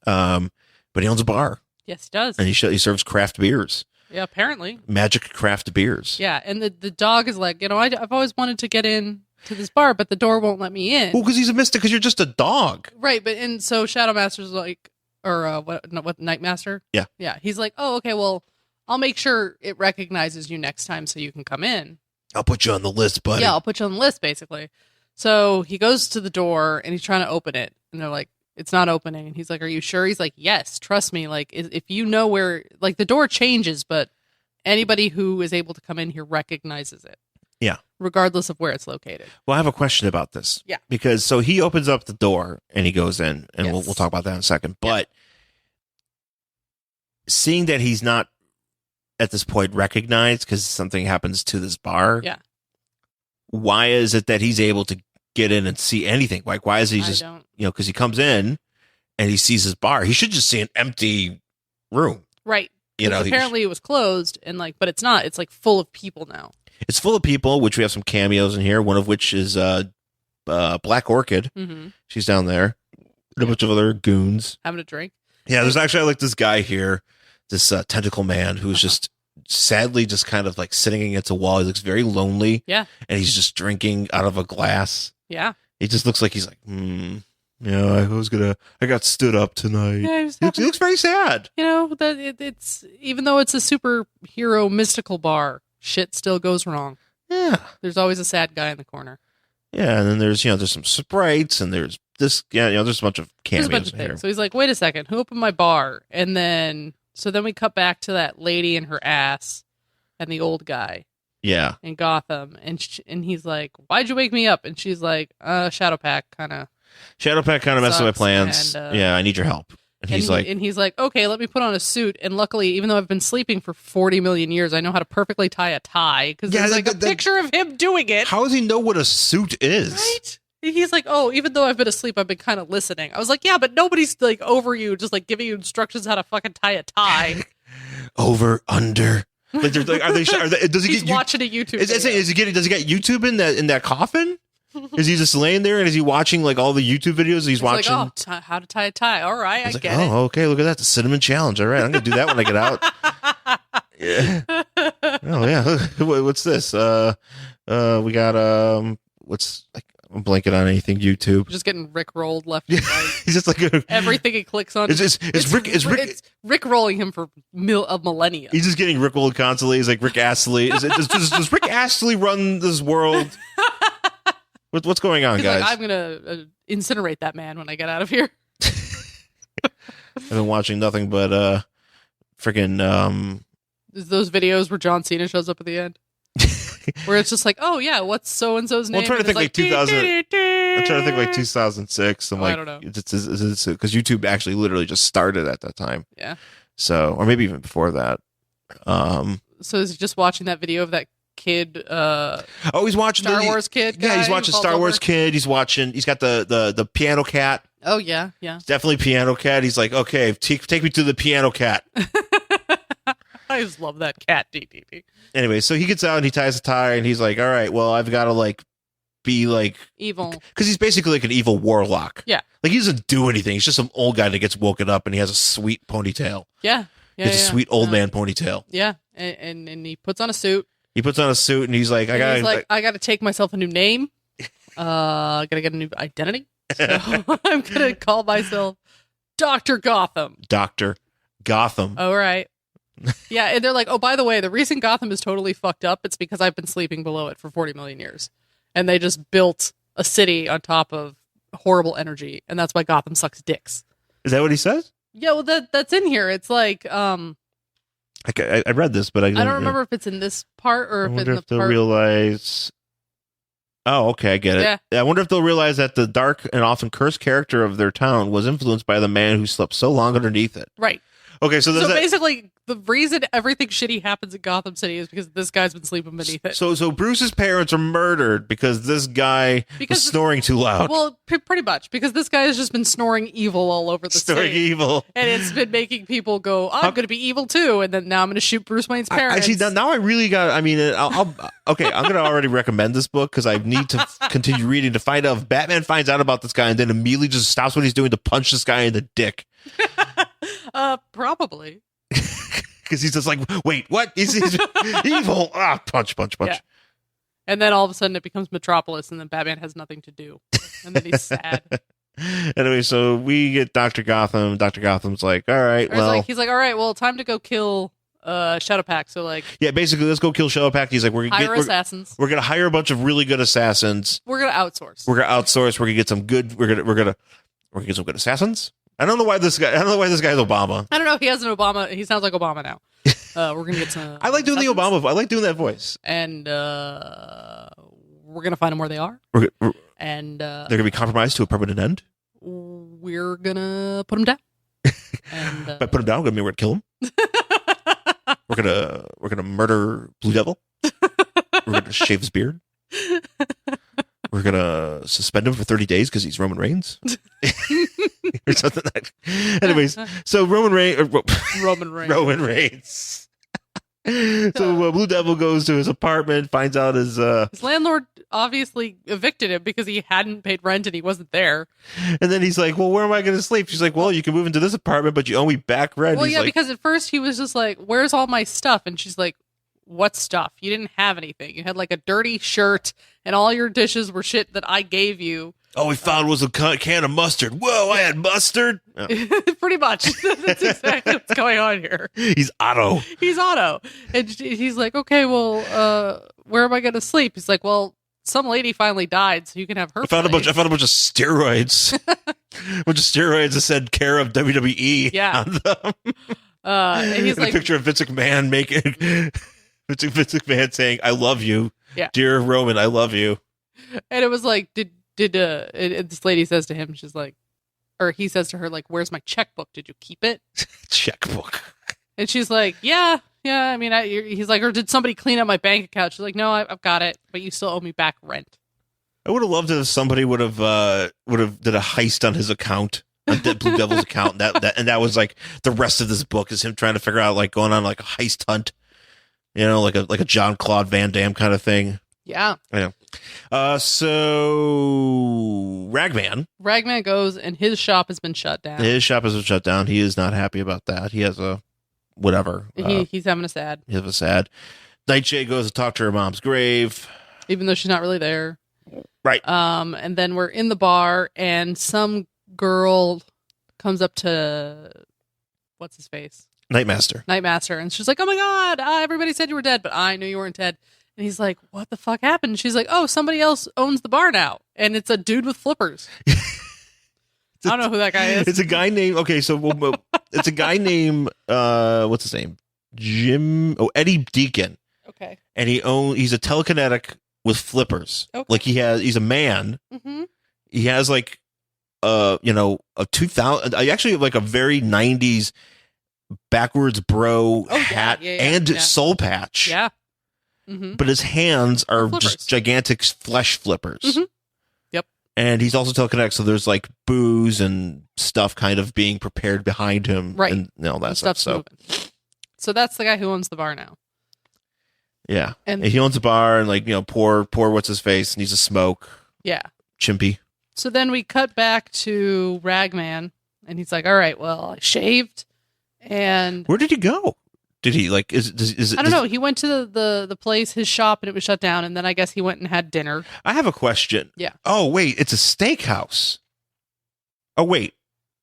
But he owns a bar. Yes, he does, and he serves craft beers. Yeah, apparently magic craft beers. Yeah, and the dog is like, I've always wanted to get in to this bar, but the door won't let me in. Well, because he's a mystic, because you're just a dog. Right, but and so Shadowmaster's like, or what Nightmaster? Yeah. He's like, oh, okay, well, I'll make sure it recognizes you next time so you can come in. I'll put you on the list, buddy. Yeah, I'll put you on the list, basically. So he goes to the door and he's trying to open it, and they're like, it's not opening. And he's like, are you sure? He's like, yes, trust me. Like, if you know where, like, the door changes, but anybody who is able to come in here recognizes it. Yeah. Regardless of where it's located. Well, I have a question about this. Yeah. Because so he opens up the door and he goes in, and we'll talk about that in a second. But seeing that he's not at this point recognized because something happens to this bar. Yeah. Why is it that he's able to get in and see anything? Like, why is he just, because he comes in and he sees his bar. He should just see an empty room. Right. Apparently it was closed and but it's not. It's like full of people now. It's full of people, which we have some cameos in here. One of which is Black Orchid. Mm-hmm. She's down there. And a bunch of other goons. Having a drink. Yeah, there's actually like this guy here, this tentacle man who's just sadly just kind of like sitting against a wall. He looks very lonely. Yeah. And he's just drinking out of a glass. Yeah. He just looks like he's like, I got stood up tonight. Yeah, he looks very sad. That it's even though it's a superhero mystical bar, shit still goes wrong. Yeah. There's always a sad guy in the corner. Yeah, and then there's some sprites, and there's this, there's a bunch of cameos in here. So he's like, wait a second, who opened my bar? And then we cut back to that lady and her ass and the old guy. Yeah. In Gotham. And he's like, why'd you wake me up? And she's like, Shadowpact kind of messed with my plans. And, I need your help. And he's like, okay, let me put on a suit. And luckily, even though I've been sleeping for 40 million years, I know how to perfectly tie a tie. Because there's a picture of him doing it. How does he know what a suit is? Right? He's like, oh, even though I've been asleep, I've been kind of listening. I was like, yeah, but nobody's like over you, just like giving you instructions how to fucking tie a tie. Over, under. Like, does he He's watching a YouTube video. Does he get YouTube in that coffin? Is he just laying there and is he watching like all the YouTube videos he's watching? Like, how to tie a tie. All right, I get it. Oh, okay, look at that. The cinnamon challenge. All right, I'm going to do that when I get out. Yeah. Oh, yeah. What's this? We got, I'm blanking on anything YouTube. Just getting Rick-rolled left and right. He's just like everything he clicks on. It's Rick-rolling him for a millennia. He's just getting Rick-rolled constantly. He's like Rick Astley. Does Rick Astley run this world? What's going on, guys? Like, I'm gonna incinerate that man when I get out of here. I've been watching nothing but freaking those videos where John Cena shows up at the end. Where it's just like, oh yeah, what's so and so's name? I'm trying to think like 2000. I'm trying to think like 2006. I'm like, I don't know, it's because YouTube actually literally just started at that time. Yeah. So, or maybe even before that. So is he just watching that video of that kid? He's watching Star Wars kid. Yeah, he's watching Star Wars kid. He's got the piano cat. Oh yeah. It's definitely piano cat. He's like, okay, take me to the piano cat. I just love that cat. Anyway, so he gets out and he ties a tie and he's like, all right, well, I've got to like be like evil, because he's basically like an evil warlock. Yeah, like he doesn't do anything. He's just some old guy that gets woken up and he has a sweet ponytail. Yeah, he has a sweet old man ponytail. Yeah, and he puts on a suit. He puts on a suit and he's like, I got to take myself a new name. I got to get a new identity. So I'm gonna call myself Dr. Gotham. Dr. Gotham. All right. Yeah, and they're like, oh, by the way, the reason Gotham is totally fucked up, it's because I've been sleeping below it for 40 million years. And they just built a city on top of horrible energy, and that's why Gotham sucks dicks. Is that what he says? Yeah, well, that's in here. It's like, I read this, but I don't remember if it's in this part or I if it's wonder in the if they'll part. realize. Oh, okay, I get it. Yeah. I wonder if they'll realize that the dark and often cursed character of their town was influenced by the man who slept so long underneath it. Right. Okay, so basically, the reason everything shitty happens in Gotham City is because this guy's been sleeping beneath it. So Bruce's parents are murdered because this guy was snoring too loud. Well, pretty much, because this guy has just been snoring evil all over the Snoring city. evil. And it's been making people go, I'm going to be evil too, and then now I'm going to shoot Bruce Wayne's parents. I see, now I really got, I mean, okay, I'm going to already recommend this book because I need to continue reading to find out if Batman finds out about this guy and then immediately just stops what he's doing to punch this guy in the dick. Probably. Because he's just like, wait, what? He's evil. Punch. Yeah. And then all of a sudden it becomes Metropolis, and then Batman has nothing to do. And then he's sad. Anyway, so we get Dr. Gotham. Dr. Gotham's like, all right, well. He's like, all right, well, time to go kill Shadowpact. So, like. Yeah, basically, let's go kill Shadowpact. He's like, we're going to assassins. We're going to hire a bunch of really good assassins. We're going to outsource. We're going to get some good, we're going to get some good assassins. I don't know why this guy's Obama. I don't know. He has an Obama. He sounds like Obama now. We're gonna get some. I like doing the Obama. I like doing that voice. And we're gonna find them where they are. And they're gonna be compromised to a permanent end. We're gonna put them down. And by put them down, we're gonna kill him. we're gonna murder Blue Devil. We're gonna shave his beard. We're gonna suspend him for 30 days because he's Roman Reigns. Or something like that. Anyways, so Roman Reigns. So Blue Devil goes to his apartment, finds out his landlord obviously evicted him because he hadn't paid rent and he wasn't there. And then he's like, well, where am I going to sleep? She's like, well, you can move into this apartment, but you owe me back rent. Well, because at first he was just like, where's all my stuff? And she's like, what stuff? You didn't have anything. You had like a dirty shirt and all your dishes were shit that I gave you. All we found was a can of mustard. Whoa, I had mustard. Oh. Pretty much. That's exactly what's going on here. He's Otto. And he's like, okay, well, where am I going to sleep? He's like, well, some lady finally died, so you can have her. I found a bunch of steroids. A bunch of steroids that said care of WWE on them. And he's like, a picture of Vince McMahon Vince McMahon saying, I love you. Yeah. Dear Roman, I love you. And it was like, this lady says to him, she's like, or he says to her, like, where's my checkbook? Did you keep it? Checkbook. And she's like, yeah. I mean, he's like, or did somebody clean up my bank account? She's like, no, I've got it, but you still owe me back rent. I would have loved it if somebody would have did a heist on his account, on Blue Devil's account. And that was like the rest of this book is him trying to figure out, like, going on like a heist hunt, like a Jean-Claude Van Damme kind of thing. Yeah. I know. So Ragman goes and his shop has been shut down. He is not happy about that. He has a whatever. He's having a sad. He has a sad. Nightshade goes to talk to her mom's grave, even though she's not really there. Right. And then we're in the bar and some girl comes up to what's his face? Nightmaster. And she's like, oh my God, everybody said you were dead, but I knew you weren't dead. And he's like, what the fuck happened? And she's like, oh, somebody else owns the bar now. And it's a dude with flippers. I don't know who that guy is. It's a guy named, it's a guy named, what's his name? Eddie Deacon. Okay. And he's a telekinetic with flippers. Okay. Like he's a man. Mm-hmm. He has like, a 2000, actually like a very 90s backwards bro hat and soul patch. Yeah. Mm-hmm. But his hands are just gigantic flesh flippers. Mm-hmm. Yep. And he's also telekinetic, so there's like booze and stuff kind of being prepared behind him. Right. And all that stuff. So that's the guy who owns the bar now. Yeah. And he owns a bar and poor what's his face needs a smoke. Yeah. Chimpy. So then we cut back to Ragman and he's like, all right, well, I shaved and where did he go? Did he I don't know. He went to the place, his shop, and it was shut down. And then I guess he went and had dinner. I have a question. Yeah. Oh, wait. It's a steakhouse. Oh, wait.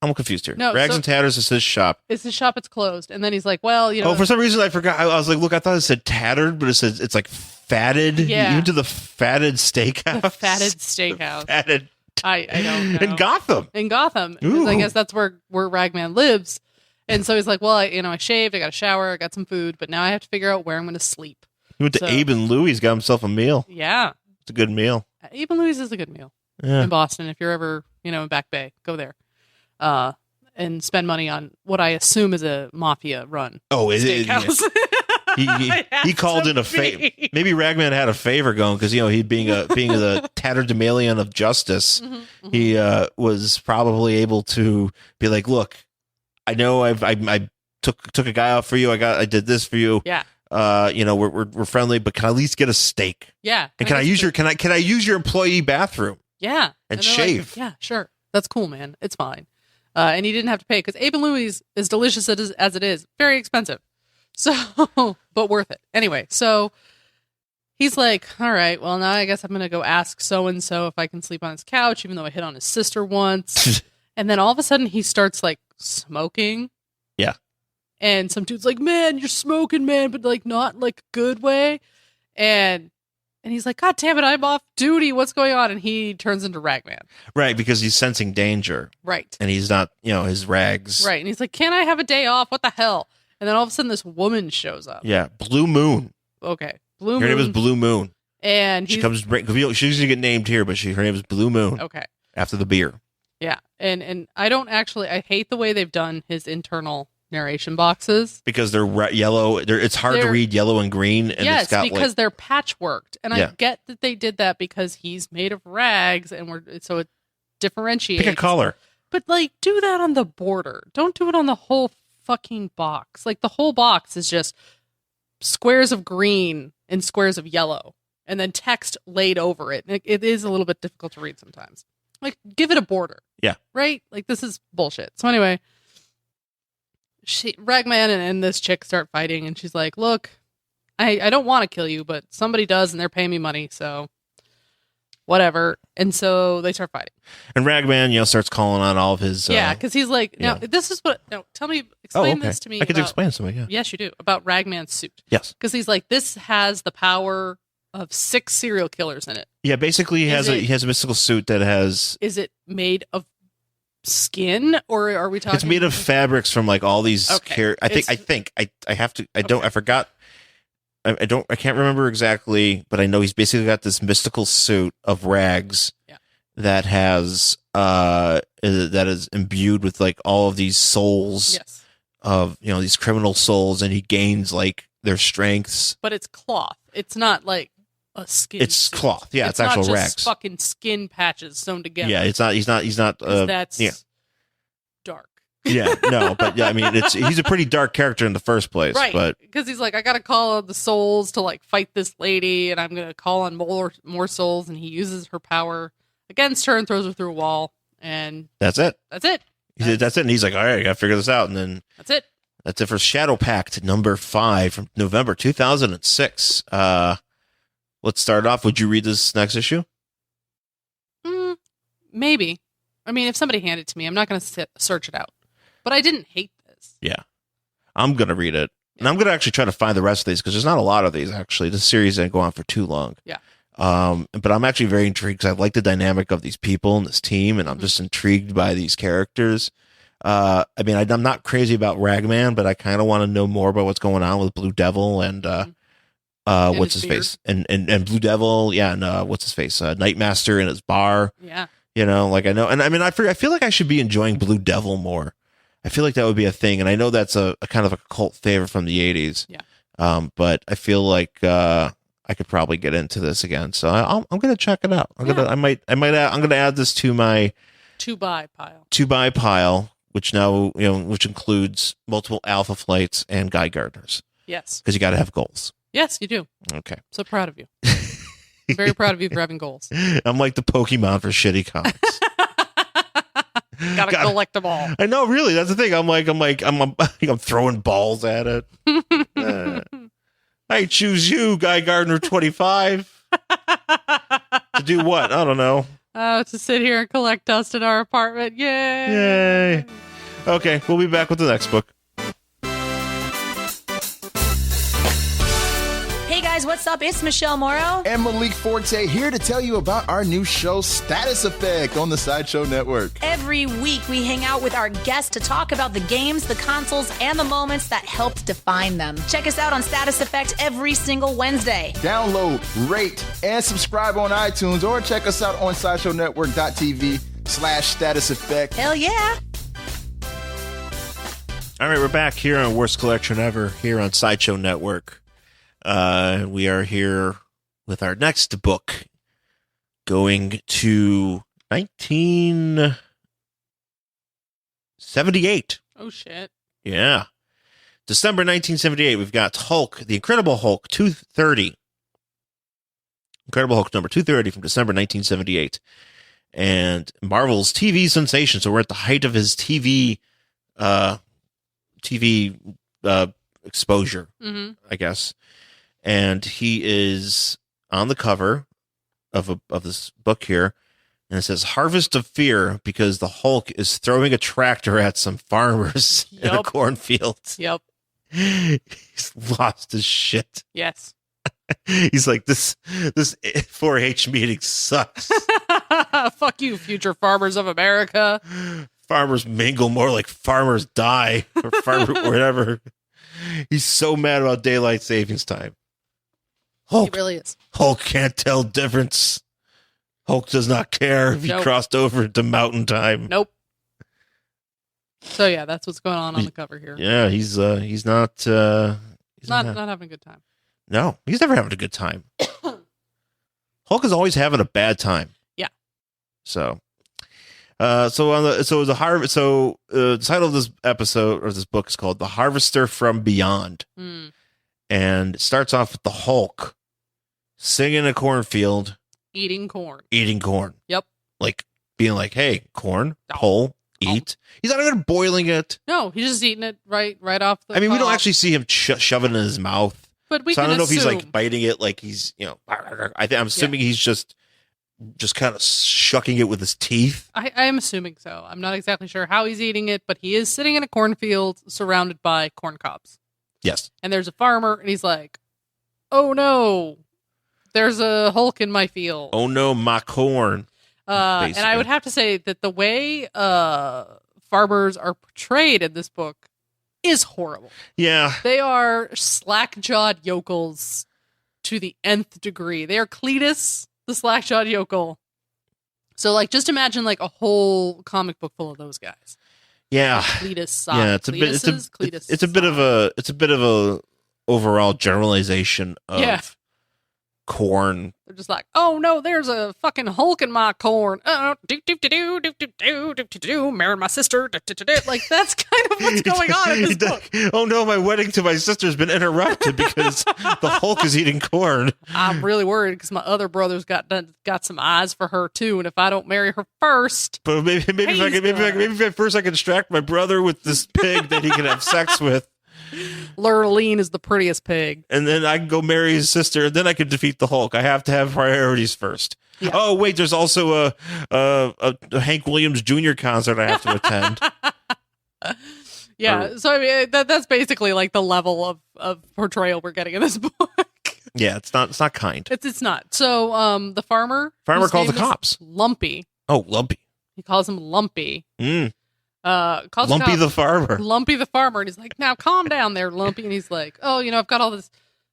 I'm confused here. No, Rags and Tatters is his shop. It's his shop. It's closed. And then he's like, well, Oh, for some reason I forgot. I was like, look, I thought it said tattered, but it says it's like fatted. Yeah. Even to the fatted steakhouse. The fatted steakhouse. Fatted. I don't know. In Gotham. Because I guess that's where Ragman lives. And so he's like, well, I shaved, I got a shower, I got some food, but now I have to figure out where I'm going to sleep. He went to Abe and Louie's, got himself a meal. Yeah. It's a good meal. Abe and Louie's is a good meal in Boston. If you're ever, in Back Bay, go there. And spend money on what I assume is a mafia run. Oh, is it? He called in a favor. Maybe Ragman had a favor going because he being the tatterdemalion of justice, he was probably able to be like, look, I know I took a guy out for you. I did this for you. Yeah. We're friendly, but can I at least get a steak? Yeah. And can I use your employee bathroom? Yeah. And shave. Like, yeah, sure. That's cool, man. It's fine. And he didn't have to pay because Abe and Louie's, as delicious as it is, very expensive. So, but worth it. Anyway, so he's like, all right, well, now I guess I'm going to go ask so-and-so if I can sleep on his couch, even though I hit on his sister once. And then all of a sudden he starts like smoking. Yeah. And some dude's like, man, you're smoking, man, but like not like a good way. And he's like, God damn it, I'm off duty. What's going on? And he turns into Ragman. Right, because he's sensing danger. Right. And he's not, his rags. Right. And he's like, can I have a day off? What the hell? And then all of a sudden this woman shows up. Yeah, Blue Moon. Okay. Blue Moon. Her name is Blue Moon. And she comes, she's usually get named here, but her name is Blue Moon. Okay. After the beer. Yeah. And I hate the way they've done his internal narration boxes. Because they're yellow. It's hard to read yellow and green. And yes, it's got because they're patchworked. And I get that they did that because he's made of rags and so it differentiates. Pick a color. But do that on the border. Don't do it on the whole fucking box. The whole box is just squares of green and squares of yellow and then text laid over it. It is a little bit difficult to read sometimes. Give it a border. Yeah. Right? This is bullshit. So anyway, Ragman and this chick start fighting and she's like, look, I don't want to kill you, but somebody does and they're paying me money, so whatever. And so they start fighting. And Ragman, starts calling on all of his... because he's like, now, this is what... No, explain this to me. I could explain something, yeah. Yes, you do. About Ragman's suit. Yes. Because he's like, this has the power of 6 serial killers in it. Yeah, basically he has a mystical suit that has... Is it made of skin, or are we talking... It's made of fabrics from all these... Okay. I have to... I forgot... I can't remember exactly, but I know he's basically got this mystical suit of rags that has that is imbued with all of these souls of these criminal souls, and he gains their strengths. But it's cloth. It's not a skin. It's suit. cloth. Yeah, it's actual not just rags. Fucking skin patches sewn together. Yeah, it's not. He's not. That's dark. Yeah, no, but yeah, I mean, he's a pretty dark character in the first place, right? But because he's like, I gotta call on the souls to fight this lady, and I'm gonna call on more souls, and he uses her power against her and throws her through a wall, and that's it. That's it. That's it. And he's like, all right, I gotta figure this out, and then that's it. That's it for Shadowpact number 5 from November 2006. Let's start off. Would you read this next issue? Maybe. I mean, if somebody handed it to me, I'm not gonna search it out. But I didn't hate this. Yeah. I'm going to read it. And I'm going to actually try to find the rest of these because there's not a lot of these, actually. This series didn't go on for too long. Yeah. But I'm actually very intrigued because I like the dynamic of these people and this team, and I'm just intrigued by these characters. I mean, I'm not crazy about Ragman, but I kind of want to know more about what's going on with Blue Devil and what's his face? And Blue Devil, yeah, and what's his face? Nightmaster in his bar. Yeah. I know. And I mean, I feel like I should be enjoying Blue Devil more. I feel like that would be a thing, and I know that's a kind of a cult favorite from the 80s. Yeah. But I feel like I could probably get into this again, so I'm going to check it out. I'm going to add this to my to buy pile, which now which includes multiple Alpha Flights and Guy Gardners. Yes, because you got to have goals. Yes, you do. Okay, so proud of you. Very proud of you for having goals. I'm like the Pokemon for shitty comics. Gotta collect them all. I know, really. That's the thing. I'm throwing balls at it. I choose you, Guy Gardner 25. To do what? I don't know. To sit here and collect dust in our apartment. Yay! Okay, we'll be back with the next book. Hey guys. guys, what's up? It's Michelle Morrow. And Malik Forte here to tell you about our new show, Status Effect, on the Sideshow Network. Every week, we hang out with our guests to talk about the games, the consoles, and the moments that helped define them. Check us out on Status Effect every single Wednesday. Download, rate, and subscribe on iTunes, or check us out on SideshowNetwork.tv/Status Effect. Hell yeah. All right, we're back here on Worst Collection Ever here on Sideshow Network. We are here with our next book, going to 1978. Oh, shit. Yeah. December 1978, we've got Hulk, The Incredible Hulk 230. Incredible Hulk number 230 from December 1978. And Marvel's TV sensation. So we're at the height of his TV exposure, I guess. And he is on the cover of this book here, and it says "Harvest of Fear" because the Hulk is throwing a tractor at some farmers in a cornfield. Yep. He's lost his shit. Yes. He's like, this 4-H meeting sucks. Fuck you, future farmers of America. Farmers mingle, more like farmers die, or farmer or whatever. He's so mad about daylight savings time. Hulk He really is. Hulk can't tell difference. Hulk does not care if he crossed over into mountain time. Nope. So yeah, that's what's going on the cover here. Yeah, he's not not having a good time. No, he's never having a good time. Hulk is always having a bad time. Yeah. So the title of this episode or this book is called "The Harvester from Beyond," and it starts off with the Hulk singing in a cornfield, eating corn. Yep. Like being like, "Hey, corn, pull, eat." He's not even boiling it. No, he's just eating it right off the. I mean, we don't actually see him shove it in his mouth. But we so I can don't know if he's assume. like biting it, like he's I'm assuming he's just kind of shucking it with his teeth. I am assuming so. I'm not exactly sure how he's eating it, but he is sitting in a cornfield surrounded by corn cobs. Yes. And there's a farmer, and he's like, "Oh no, there's a Hulk in my field. Oh no, my corn." And I would have to say that the way farmers are portrayed in this book is horrible. Yeah. They are slack-jawed yokels to the nth degree. They are Cletus, the slack-jawed yokel. So, like, just imagine like a whole comic book full of those guys. Yeah. Like Cletus side. Yeah, it's a bit of a overall generalization of corn. They're just like, "Oh no, there's a fucking Hulk in my corn. Married my sister." Like, that's kind of what's going on in this book. Oh no, my wedding to my sister's been interrupted because the Hulk is eating corn. I'm really worried because my other brother's got some eyes for her too, and if I don't marry her first, but maybe first I can distract my brother with this pig that he can have sex with. Lurleen is the prettiest pig. And then I can go marry his sister, and then I can defeat the Hulk. I have to have priorities first. Yeah. Oh, wait, there's also a Hank Williams Jr. concert I have to attend. Yeah, so I mean, that's basically like the level of portrayal we're getting in this book. Yeah, it's not kind. It's not. So the farmer calls the cops. Lumpy. Oh, Lumpy. He calls him Lumpy. Calls Lumpy the farmer. Lumpy the farmer, and he's like, "Now calm down there, Lumpy." And he's like, "Oh, I've got all this."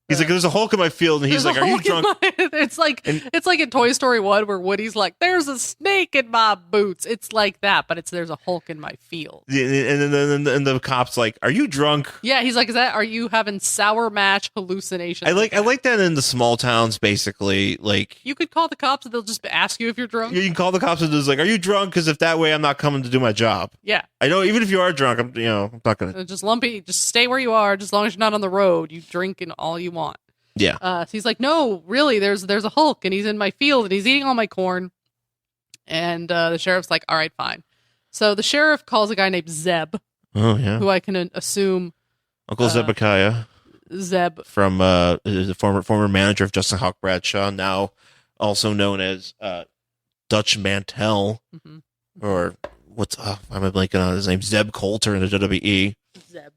He's like, "There's a Hulk in my field," and he's like, "Are you drunk?" It's like in Toy Story 1 where Woody's like, "There's a snake in my boots." It's like that, but there's a Hulk in my field. And then the cop's like, "Are you drunk?" Yeah, he's like, "Are you having sour match hallucinations?" I like that in the small towns. Basically, like, you could call the cops and they'll just ask you if you're drunk. You can call the cops and just like, "Are you drunk?" Because if that way, I'm not coming to do my job. Yeah, I know. Even if you are drunk, I'm not gonna. Just Lumpy, just stay where you are. Just as long as you're not on the road, you drink and all you want. Yeah. So he's like, "No, really, there's a Hulk and he's in my field and he's eating all my corn." And the sheriff's like, "All right, fine." So the sheriff calls a guy named Zeb. Oh yeah. Who I can assume Uncle Zebekiah. Zeb from the former manager of Justin Hawk Bradshaw, now also known as Dutch Mantel, or what's I'm blanking on his name, Zeb Coulter in the WWE. Zeb.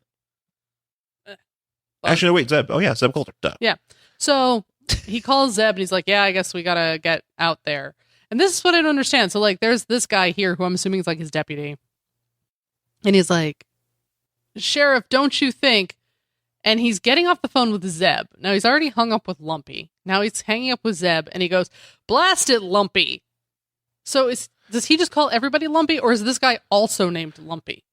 Actually, no, wait, Zeb. Oh yeah, Zeb Coulter. Duh. Yeah. So he calls Zeb and he's like, yeah, I guess we gotta get out there. And this is what I don't understand. So like, there's this guy here who I'm assuming is like his deputy. And he's like, Sheriff, don't you think? And he's getting off the phone with Zeb. Now he's already hung up with Lumpy. Now he's hanging up with Zeb and he goes, blast it, Lumpy. So does he just call everybody Lumpy, or is this guy also named Lumpy?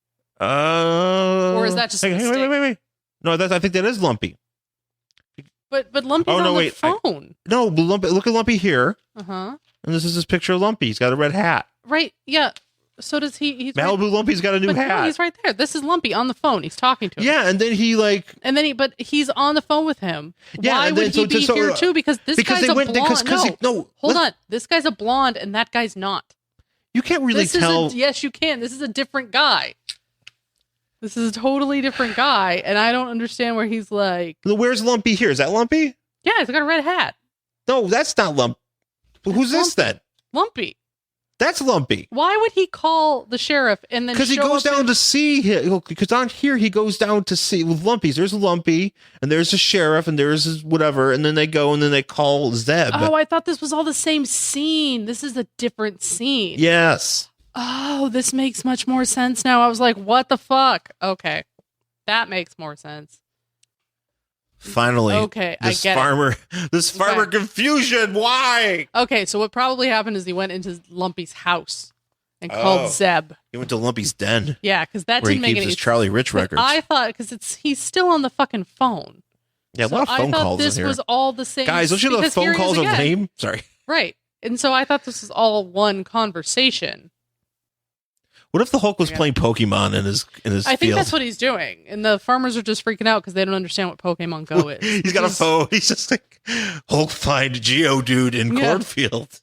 Or is that just a mistake? Wait. No, I think that is Lumpy. But Lumpy's on the phone. No, but Lumpy, look at Lumpy here. Uh-huh. And this is his picture of Lumpy. He's got a red hat. Right, yeah. So does he? He's Malibu right, Lumpy's got a new hat. No, he's right there. This is Lumpy on the phone. He's talking to him. Yeah, and then he like... But he's on the phone with him. Yeah, Why would he be here too? Because guy's a blonde. Hold on. This guy's a blonde and that guy's not. You can't really tell. Yes, you can. This is a different guy. This is a totally different guy, and I don't understand where he's like... Where's Lumpy here? Is that Lumpy? Yeah, he's got a red hat. No, that's not Lumpy. Who's this then? Lumpy. That's Lumpy. Why would he call the sheriff and then? Because he goes down to see him. Because down here he goes down to see with Lumpy's. There's Lumpy and there's the sheriff and there's whatever, and then they go and then they call Zeb. Oh, I thought this was all the same scene. This is a different scene. Yes. Oh, this makes much more sense now. I was like, what the fuck? Okay, that makes more sense. Finally, okay, this I get this farmer confusion. Why? Okay, so what probably happened is he went into Lumpy's house and called Zeb. He went to Lumpy's den. Yeah, because that where didn't make he keeps any his Charlie Rich records. I thought because he's still on the fucking phone. Yeah, so a lot of phone calls this in here. was all the same. Guys, don't you know the phone calls are lame? Sorry. Right, and so I thought this was all one conversation. What if the Hulk was playing Pokemon in his I think field? that's what he's doing. And the farmers are just freaking out because they don't understand what Pokemon Go is. He's got a phone. He's just like, Hulk find Geodude in cornfield.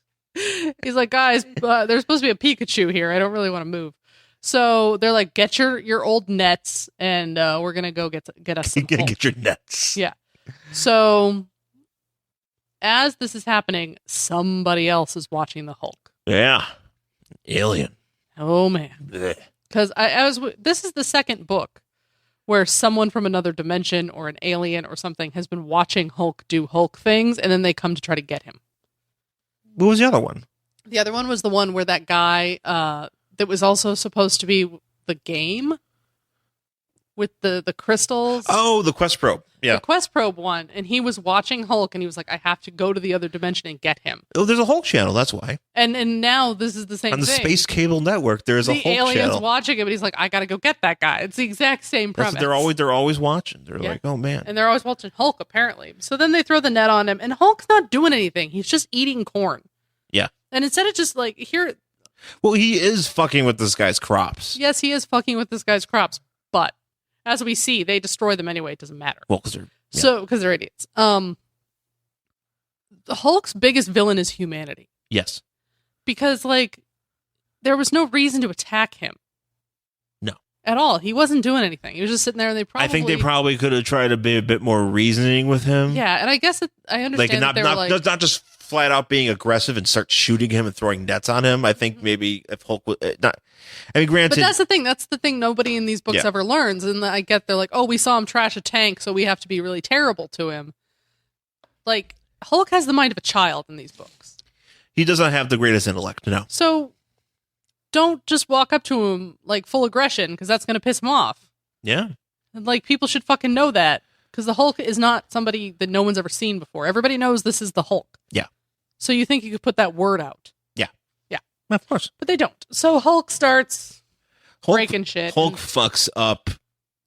He's like, guys, there's supposed to be a Pikachu here. I don't really want to move. So they're like, get your old nets and we're going to go get us some Hulk. Get your nets. Yeah. So as this is happening, somebody else is watching the Hulk. Yeah. Alien. Oh, man. Because this is the second book where someone from another dimension or an alien or something has been watching Hulk do Hulk things, and then they come to try to get him. What was the other one? The other one was the one where that guy that was also supposed to be the game with the crystals. Oh, the Quest Probe. Yeah. The Quest Probe one. And he was watching Hulk and he was like, I have to go to the other dimension and get him. Oh, there's a Hulk channel. That's why. And now this is the same thing. On the Space Cable Network, there's a Hulk channel. The alien's watching him and he's like, I got to go get that guy. It's the exact same premise. They're always watching. They're like, oh, man. And they're always watching Hulk, apparently. So then they throw the net on him and Hulk's not doing anything. He's just eating corn. Yeah. And instead of just like, here... Well, he is fucking with this guy's crops. Yes, he is fucking with this guy's crops. But as we see, they destroy them anyway. It doesn't matter. Well, because they're idiots. The Hulk's biggest villain is humanity. Yes. Because, like, there was no reason to attack him. No. At all. He wasn't doing anything. He was just sitting there and I think they probably could have tried to be a bit more reasoning with him. Yeah, and I guess I understand not just flat out being aggressive and start shooting him and throwing nets on him. I think maybe if Hulk was not... I mean, granted... But that's the thing. That's the thing nobody in these books ever learns. And I get they're like, oh, we saw him trash a tank, so we have to be really terrible to him. Like, Hulk has the mind of a child in these books. He doesn't have the greatest intellect, no. So don't just walk up to him, like, full aggression, because that's going to piss him off. Yeah. And, like, people should fucking know that. Because the Hulk is not somebody that no one's ever seen before. Everybody knows this is the Hulk. Yeah. So you think you could put that word out. Yeah. Yeah. Of course. But they don't. So Hulk starts breaking shit. Hulk fucks up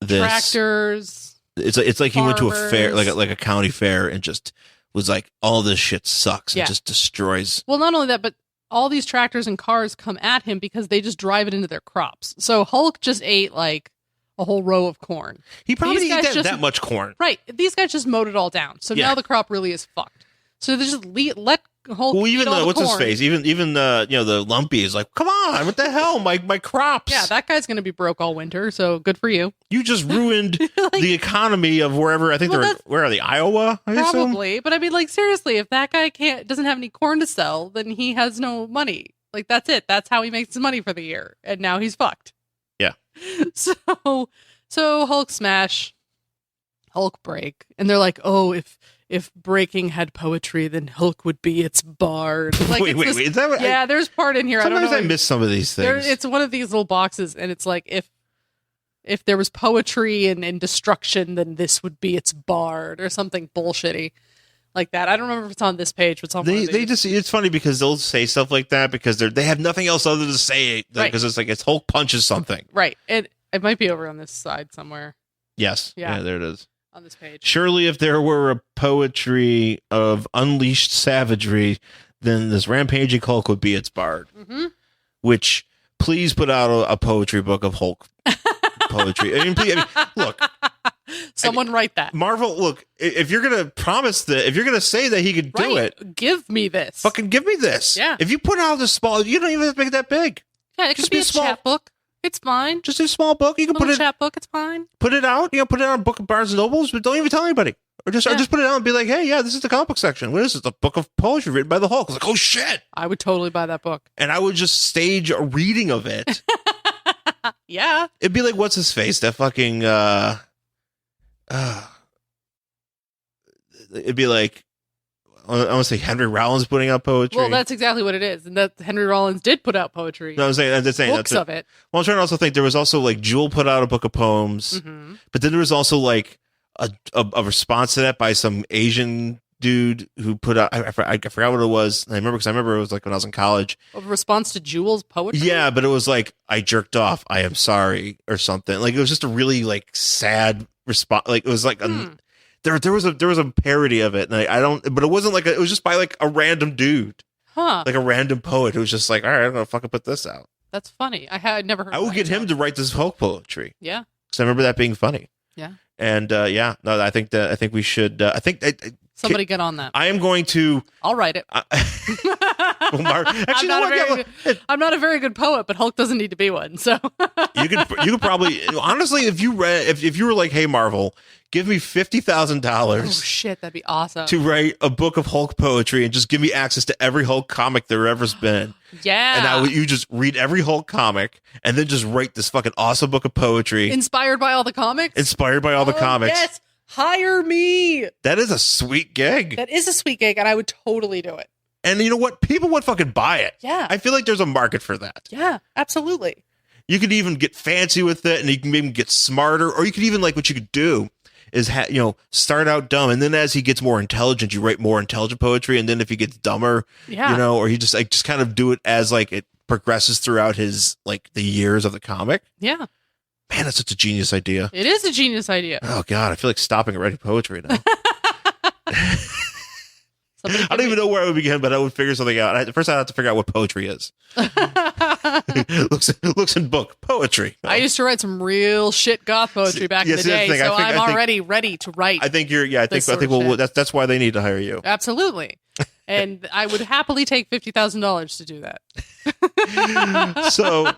this. Tractors. It's like he went to a fair, farmers. like a county fair, and just was like, all this shit sucks and just destroys. Well, not only that, but all these tractors and cars come at him because they just drive it into their crops. So Hulk just ate like a whole row of corn. He probably didn't eat that much corn. Right. These guys just mowed it all down. So now the crop really is fucked. So they just let Hulk eat all the what's corn. his face? Even the Lumpy is like, come on, what the hell? My crops. Yeah, that guy's going to be broke all winter, so good for you. You just ruined the economy of wherever. I think where are they? Iowa? Probably. But I mean, like, seriously, if that guy doesn't have any corn to sell, then he has no money. Like, that's it. That's how he makes his money for the year. And now he's fucked. Yeah. So Hulk smash, Hulk break. And they're like, oh, if if breaking had poetry, then Hulk would be its bard. Like, wait, is that what? Yeah, there's part in here. Sometimes I don't know. I miss some of these things. It's one of these little boxes, and it's like, if there was poetry and destruction, then this would be its bard, or something bullshitty like that. I don't remember if it's on this page, but it's on one of They these. just, it's funny because they'll say stuff like that because they have nothing else other to say, because it's like it's Hulk punches something. Right. It might be over on this side somewhere Yes. Yeah. There it is. on this page. Surely if there were a poetry of unleashed savagery, then this rampaging Hulk would be its bard. Mm-hmm. Which, please put out a poetry book of Hulk poetry. I mean, look. Someone write that. Marvel, look, if you're going to promise that, if you're going to say that he could do it, give me this. fucking give me this. Yeah. If you put out this small, you don't even have to make it that big. Yeah, it just could be be a small. chat book. It's fine. Just a small book. You can Little put it, chat book. It's fine. put it out. Put it on a book of Barnes and Nobles, but don't even tell anybody. Or just put it out and be like, hey, yeah, this is the comic book section. What is this? A book of poetry written by the Hulk. I was like, oh shit. I would totally buy that book. And I would just stage a reading of it. Yeah. It'd be like, what's his face? That fucking, it'd be like, I want to say Henry Rollins putting out poetry. Well, that's exactly what it is. And that Henry Rollins did put out poetry. No, I'm saying, books Books of it. Well, I'm trying to also think there was also like Jewel put out a book of poems, Mm-hmm. but then there was also like a response to that by some Asian dude who put out, I forgot what it was. I remember because I remember it was like when I was in college. A response to Jewel's poetry? Yeah, but it was like, I jerked off. I am sorry, or something. Like, it was just a really like sad response. Like, it was like there was a parody of it, and I don't. But it wasn't like it was just by like a random dude, Huh. like a random poet who was just like, all right, I'm gonna fucking put this out. That's funny. I had never heard I of will that get him to write this Hulk poetry. Yeah. Because I remember that being funny. Yeah. And I think we should. I think Somebody get on that. I am going to. I'll write it. Actually, I'm not a very good poet, but Hulk doesn't need to be one. So you could probably honestly, if you were like, hey Marvel, give me $50,000. oh shit, that'd be awesome. To write a book of Hulk poetry and just give me access to every Hulk comic there ever's been. Yeah. And you just read every Hulk comic and then just write this fucking awesome book of poetry. Inspired by all the comics? Inspired by all the comics. Yes. Hire me. That is a sweet gig. That is a sweet gig, and I would totally do it. And you know what? People would fucking buy it. Yeah. I feel like there's a market for that. Yeah, absolutely. You could even get fancy with it, and you can maybe get smarter, or you could even, like, what you could do is start out dumb, and then as he gets more intelligent, you write more intelligent poetry, and then if he gets dumber, Yeah. or you just kind of do it as like it progresses throughout his like the years of the comic. Yeah. Man, that's such a genius idea. It is a genius idea. Oh God, I feel like stopping at writing poetry now. Somebody I don't even know where I would begin, but I would figure something out. First, I have to figure out what poetry is. looks in book poetry. I used to write some real shit goth poetry back in the day, so I'm already ready to write. I think that's why they need to hire you. Absolutely. And I would happily take $50,000 to do that. So,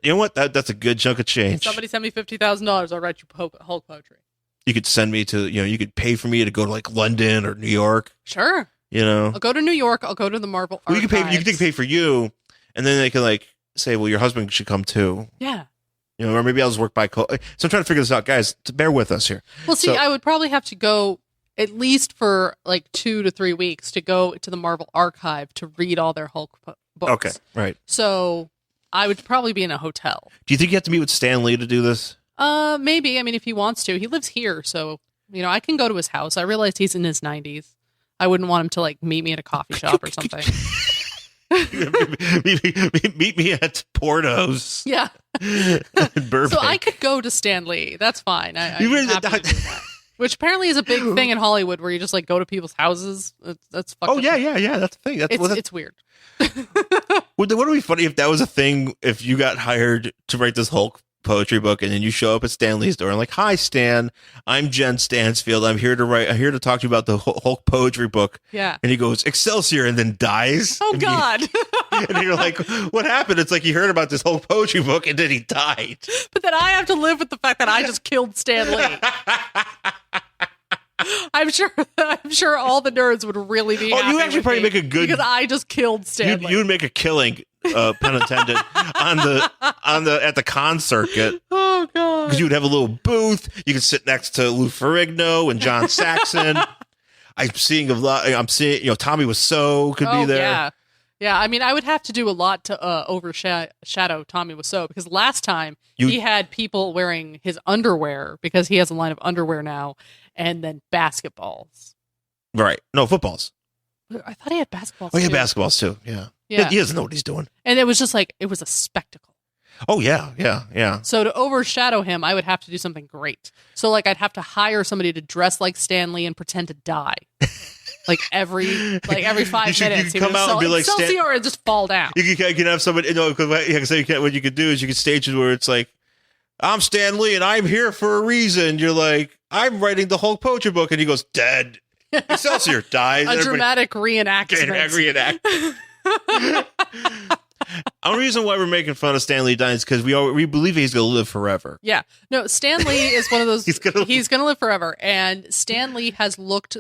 you know what? That's a good chunk of change. Somebody send me $50,000, I'll write you Hulk poetry. You could send me to, you could pay for me to go to like London or New York. Sure. I'll go to New York. I'll go to the Marvel Archives. You can pay for you, and then they can like say, well, your husband should come too. Yeah. Or maybe I'll just work by so I'm trying to figure this out, guys. Bear with us here. Well, see, I would probably have to go at least for like 2 to 3 weeks to go to the Marvel Archive to read all their Hulk books. Okay, right. So I would probably be in a hotel. Do you think you have to meet with Stan Lee to do this? Maybe. I mean, if he wants to. He lives here, so I can go to his house. I realize he's in his 90s. I wouldn't want him to like meet me at a coffee shop or something. meet me at Porto's. Yeah. Burbank. So I could go to Stan Lee. That's fine. I'm happy to do that. Which apparently is a big thing in Hollywood, where you just like go to people's houses. That's fucking. Oh yeah. That's the thing. It's weird. Wouldn't it be funny if that was a thing? If you got hired to write this Hulk poetry book, and then you show up at Stan Lee's door and like, hi Stan, I'm Jen Stansfield. I'm here to talk to you about the Hulk poetry book. Yeah. And he goes, Excelsior, and then dies. Oh God. And you're like, what happened? It's like he heard about this Hulk poetry book and then he died. But then I have to live with the fact that I just killed Stan Lee. I'm sure all the nerds would really be happy you actually with probably me make a good, because I just killed Stan Lee. You would make a killing pun intended, at the con circuit. Oh god! Because you would have a little booth. You could sit next to Lou Ferrigno and John Saxon. I'm seeing, Tommy Wiseau could be there. Yeah. Yeah, I mean, I would have to do a lot to overshadow Tommy Wiseau, because last time he had people wearing his underwear, because he has a line of underwear now, and then basketballs. Right. No, footballs. I thought he had basketballs. Oh, yeah, too. basketballs too. Yeah. Yeah. He doesn't know what he's doing. And it was just like, it was a spectacle. Oh, yeah. So to overshadow him, I would have to do something great. So, like, I'd have to hire somebody to dress like Stan Lee and pretend to die. Like every 5 minutes, you can come out and be like Excelsior and just fall down. You can have somebody. What you could do is you could stage it where it's like, I'm Stan Lee and I'm here for a reason. You're like, I'm writing the Hulk Poacher book, and he goes dead. Excelsior dies. A dramatic reenactment. Reenact. The reason why we're making fun of Stan Lee dying is because we believe he's going to live forever. Yeah, no, Stan Lee is one of those. He's going to live forever, and Stan Lee has looked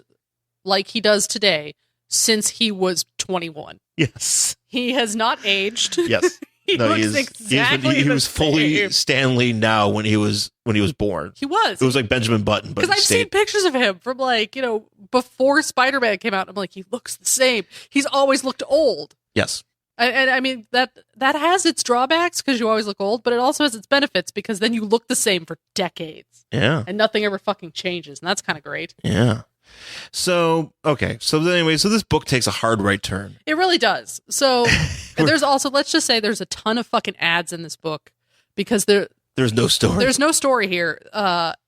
like he does today since he was 21. Yes. He has not aged. Yes. He was fully Stan Lee now when he was born. He was. It was like Benjamin Button, but because I've seen pictures of him from before Spider-Man came out. I'm like, he looks the same. He's always looked old. Yes. And I mean, that has its drawbacks because you always look old, but it also has its benefits because then you look the same for decades. Yeah. And nothing ever fucking changes. And that's kind of great. Yeah. So, okay. So this book takes a hard right turn. It really does. So there's also, let's just say there's a ton of fucking ads in this book because there's no story. There's no story here.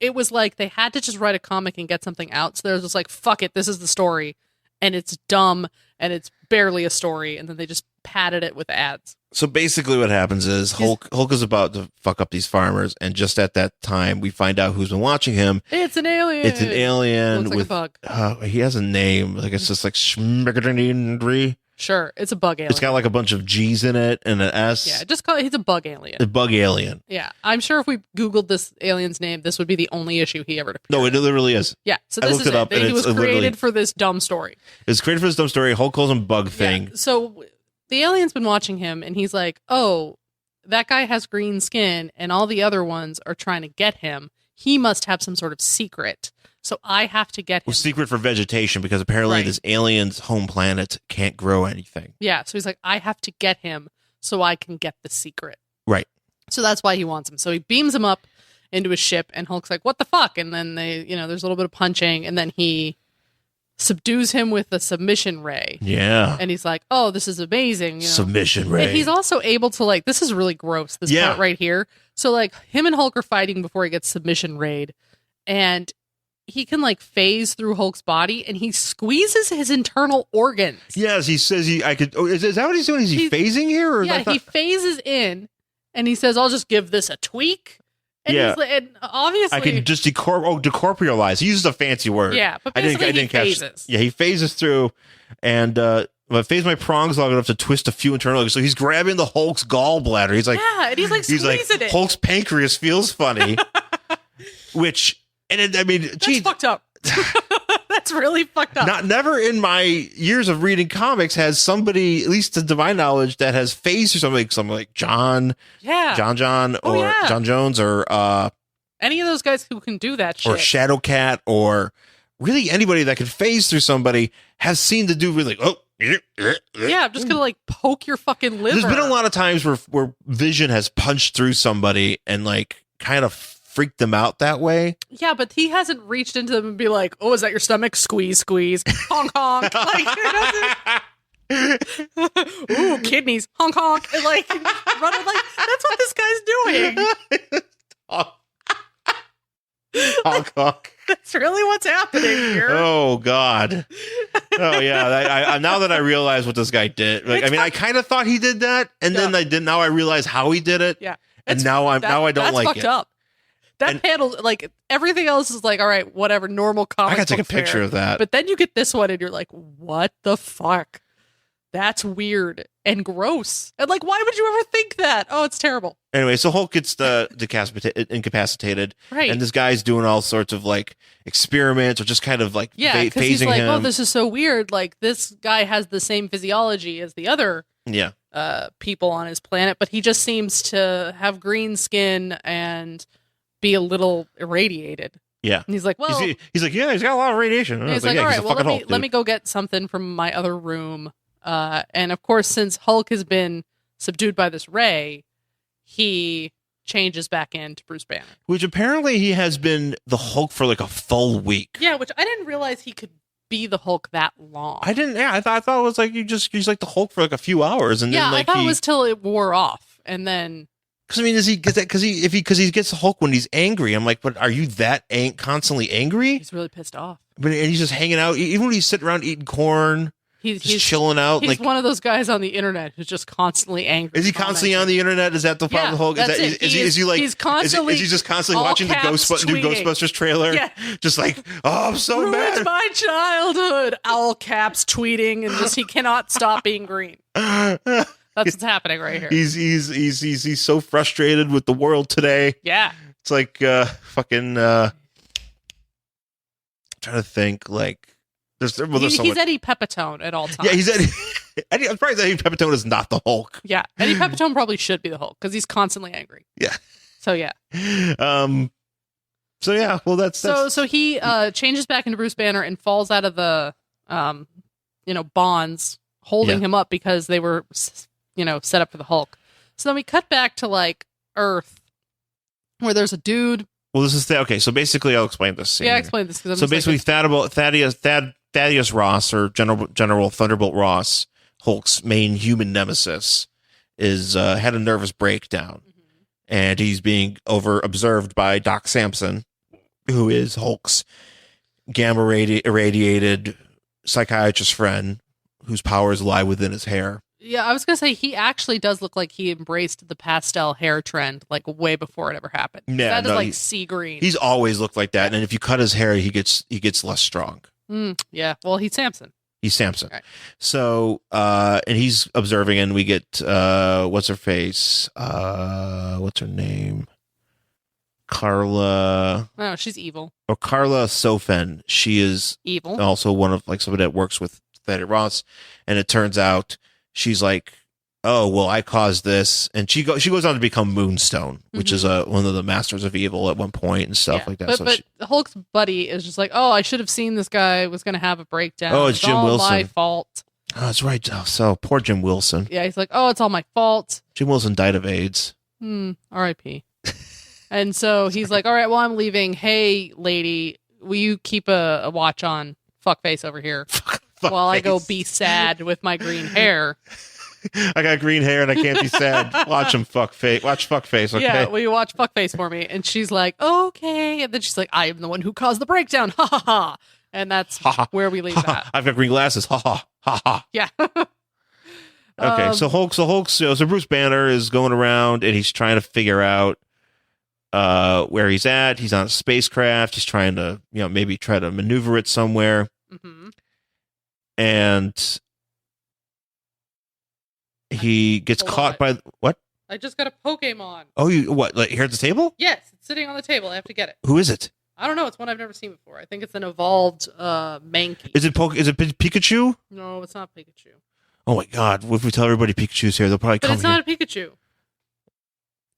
It was like they had to just write a comic and get something out. So they're just like, fuck it, this is the story. And it's dumb and it's barely a story. And then they just padded it with ads. So basically what happens is Hulk is about to fuck up these farmers, and just at that time we find out who's been watching him. It's an alien. It's an alien. Looks like a bug. He has a name. Like it's just like Schmigerdindry. Sure, it's a bug alien. It's got like a bunch of G's in it and an S. Yeah, just call it, he's a bug alien. A bug alien. Yeah, I'm sure if we Googled this alien's name, this would be the only issue he ever appeared. No, it literally is. Yeah, so this is it. He was created for this dumb story. It was created for this dumb story. Hulk calls him Bug Thing. Yeah, so the alien's been watching him, and he's like, oh, that guy has green skin, and all the other ones are trying to get him. He must have some sort of secret. So I have to get him. Well, secret for vegetation, because apparently this alien's home planet can't grow anything. Yeah, so he's like, I have to get him so I can get the secret. Right. So that's why he wants him. So he beams him up into his ship, and Hulk's like, what the fuck? And then there's a little bit of punching, and then he subdues him with a submission ray. Yeah. And he's like, oh, this is amazing. Submission ray. And he's also able to, this is really gross, this part right here. So, him and Hulk are fighting before he gets submission rayed, and he can phase through Hulk's body, and he squeezes his internal organs. Yes, he says I could. Oh, is that what he's doing? Is he phasing here? Or he phases in, and he says, "I'll just give this a tweak." And and obviously, I can just decorporealize. He uses a fancy word. Yeah, but basically he phases. He phases through, and I phase my prongs long enough to twist a few internal. So he's grabbing the Hulk's gallbladder. He's like, and he's squeezing it. Hulk's pancreas feels funny, which. And that's fucked up. That's really fucked up. Never in my years of reading comics has somebody, at least to my knowledge, that has phased or something like John, John, or John Jones, or any of those guys who can do that shit, or Shadowcat, or really anybody that can phase through somebody has seen the dude really I'm just gonna poke your fucking liver. There's been a lot of times where Vision has punched through somebody and kind of freaked them out that way. Yeah, but he hasn't reached into them and be like, oh, is that your stomach? Squeeze, squeeze. Honk, honk. Ooh, kidneys. Honk, honk. And running that's what this guy's doing. Honk, honk. That's really what's happening here. Oh, God. Oh, yeah. I now that I realize what this guy did. I kind of thought he did that, and then I didn't. Now I realize how he did it. Yeah. And now I don't that's like fucked it. Up. That panel, everything else is all right, whatever, normal comic. I gotta take a picture fare. of that. But then you get this one and you're like, what the fuck? That's weird and gross. And why would you ever think that? Oh, it's terrible. Anyway, so Hulk gets incapacitated. Right. And this guy's doing all sorts of experiments or just kind of because he's phasing him. Oh, this is so weird. This guy has the same physiology as the other. Yeah. people on his planet, but he just seems to have green skin and be a little irradiated. Yeah. And he's like, well, he's like, yeah, he's got a lot of radiation. And he's like, all right, well, let me go get something from my other room. And of course, since Hulk has been subdued by this ray, he changes back into Bruce Banner. Which apparently he has been the Hulk for like a full week. Yeah, which I didn't realize he could be the Hulk that long. I didn't. Yeah, I thought it was like he's like the Hulk for like a few hours, and then like I thought it was till it wore off, and then. Because I mean, does he get that? Because he gets Hulk when he's angry. I'm like, but are you that constantly angry? He's really pissed off. But and he's just hanging out, even when he's sitting around eating corn. He's chilling out. He's like one of those guys on the internet who's just constantly angry. Is he constantly on the internet? Is that the problem? Hulk? Is he like? He's constantly. Is he just constantly watching the new Ghostbusters trailer? Yeah. Just like, oh, I'm so mad. Ruined my childhood. All caps tweeting, and just he cannot stop being green. That's what's happening right here. He's so frustrated with the world today. Yeah. It's like fucking trying to think like there's he's Eddie Pepitone at all times. Yeah, he's Eddie. I'm surprised Eddie Pepitone is not the Hulk. Yeah, Eddie Pepitone probably should be the Hulk because he's constantly angry. Yeah. So yeah. So yeah. Well, that's so he changes back into Bruce Banner and falls out of the bonds holding him up because they were set up for the Hulk. So then we cut back to like Earth where there's a dude. Well, this is okay. So basically, I'll explain this scene. Yeah, explain this. So basically, Thaddeus Ross, or General Thunderbolt Ross, Hulk's main human nemesis, is had a nervous breakdown, and he's being observed by Doc Samson, who is Hulk's gamma irradiated psychiatrist friend, whose powers lie within his hair. Yeah, I was going to say, he actually does look like he embraced the pastel hair trend, like, way before it ever happened. Yeah, that is, like, sea green. He's always looked like that, and if you cut his hair, he gets less strong. Yeah, well, he's Samson. He's Samson. Right. So, and he's observing, and we get, what's her face? What's her name? Carla. Oh, she's evil. Or Carla Sofen. She is evil. Also one of, like, somebody that works with Thaddeus Ross, and it turns out she's like, oh, well, I caused this. And she goes on to become Moonstone, which is one of the masters of evil at one point and stuff like that. But Hulk's buddy is just like, oh, I should have seen this guy was going to have a breakdown. Oh, it's Jim all Wilson. My fault. Oh, that's right. Oh, so poor Jim Wilson. Yeah, he's like, oh, it's all my fault. Jim Wilson died of AIDS. R.I.P. And so he's like, all right, well, I'm leaving. Hey, lady, will you keep a watch on Fuckface over here while I go be sad with my green hair? I got green hair and I can't be sad. Watch him Fuckface. Watch Fuckface, okay? Yeah, will you watch Fuckface for me? And she's like, okay. And then she's like, I am the one who caused the breakdown. Ha ha ha. And that's where we leave that. I've got green glasses. Ha ha ha ha. Yeah. Okay, so Bruce Banner is going around and he's trying to figure out where he's at. He's on a spacecraft. He's trying to, maybe try to maneuver it somewhere. And he gets caught by what? I just got a Pokemon. Oh, you what? Like here at the table? Yes, it's sitting on the table. I have to get it. Who is it? I don't know. It's one I've never seen before. I think it's an evolved Mankey. Is it Pikachu? No, it's not Pikachu. Oh my God! What if we tell everybody Pikachu's here? They'll probably come. But it's not a Pikachu.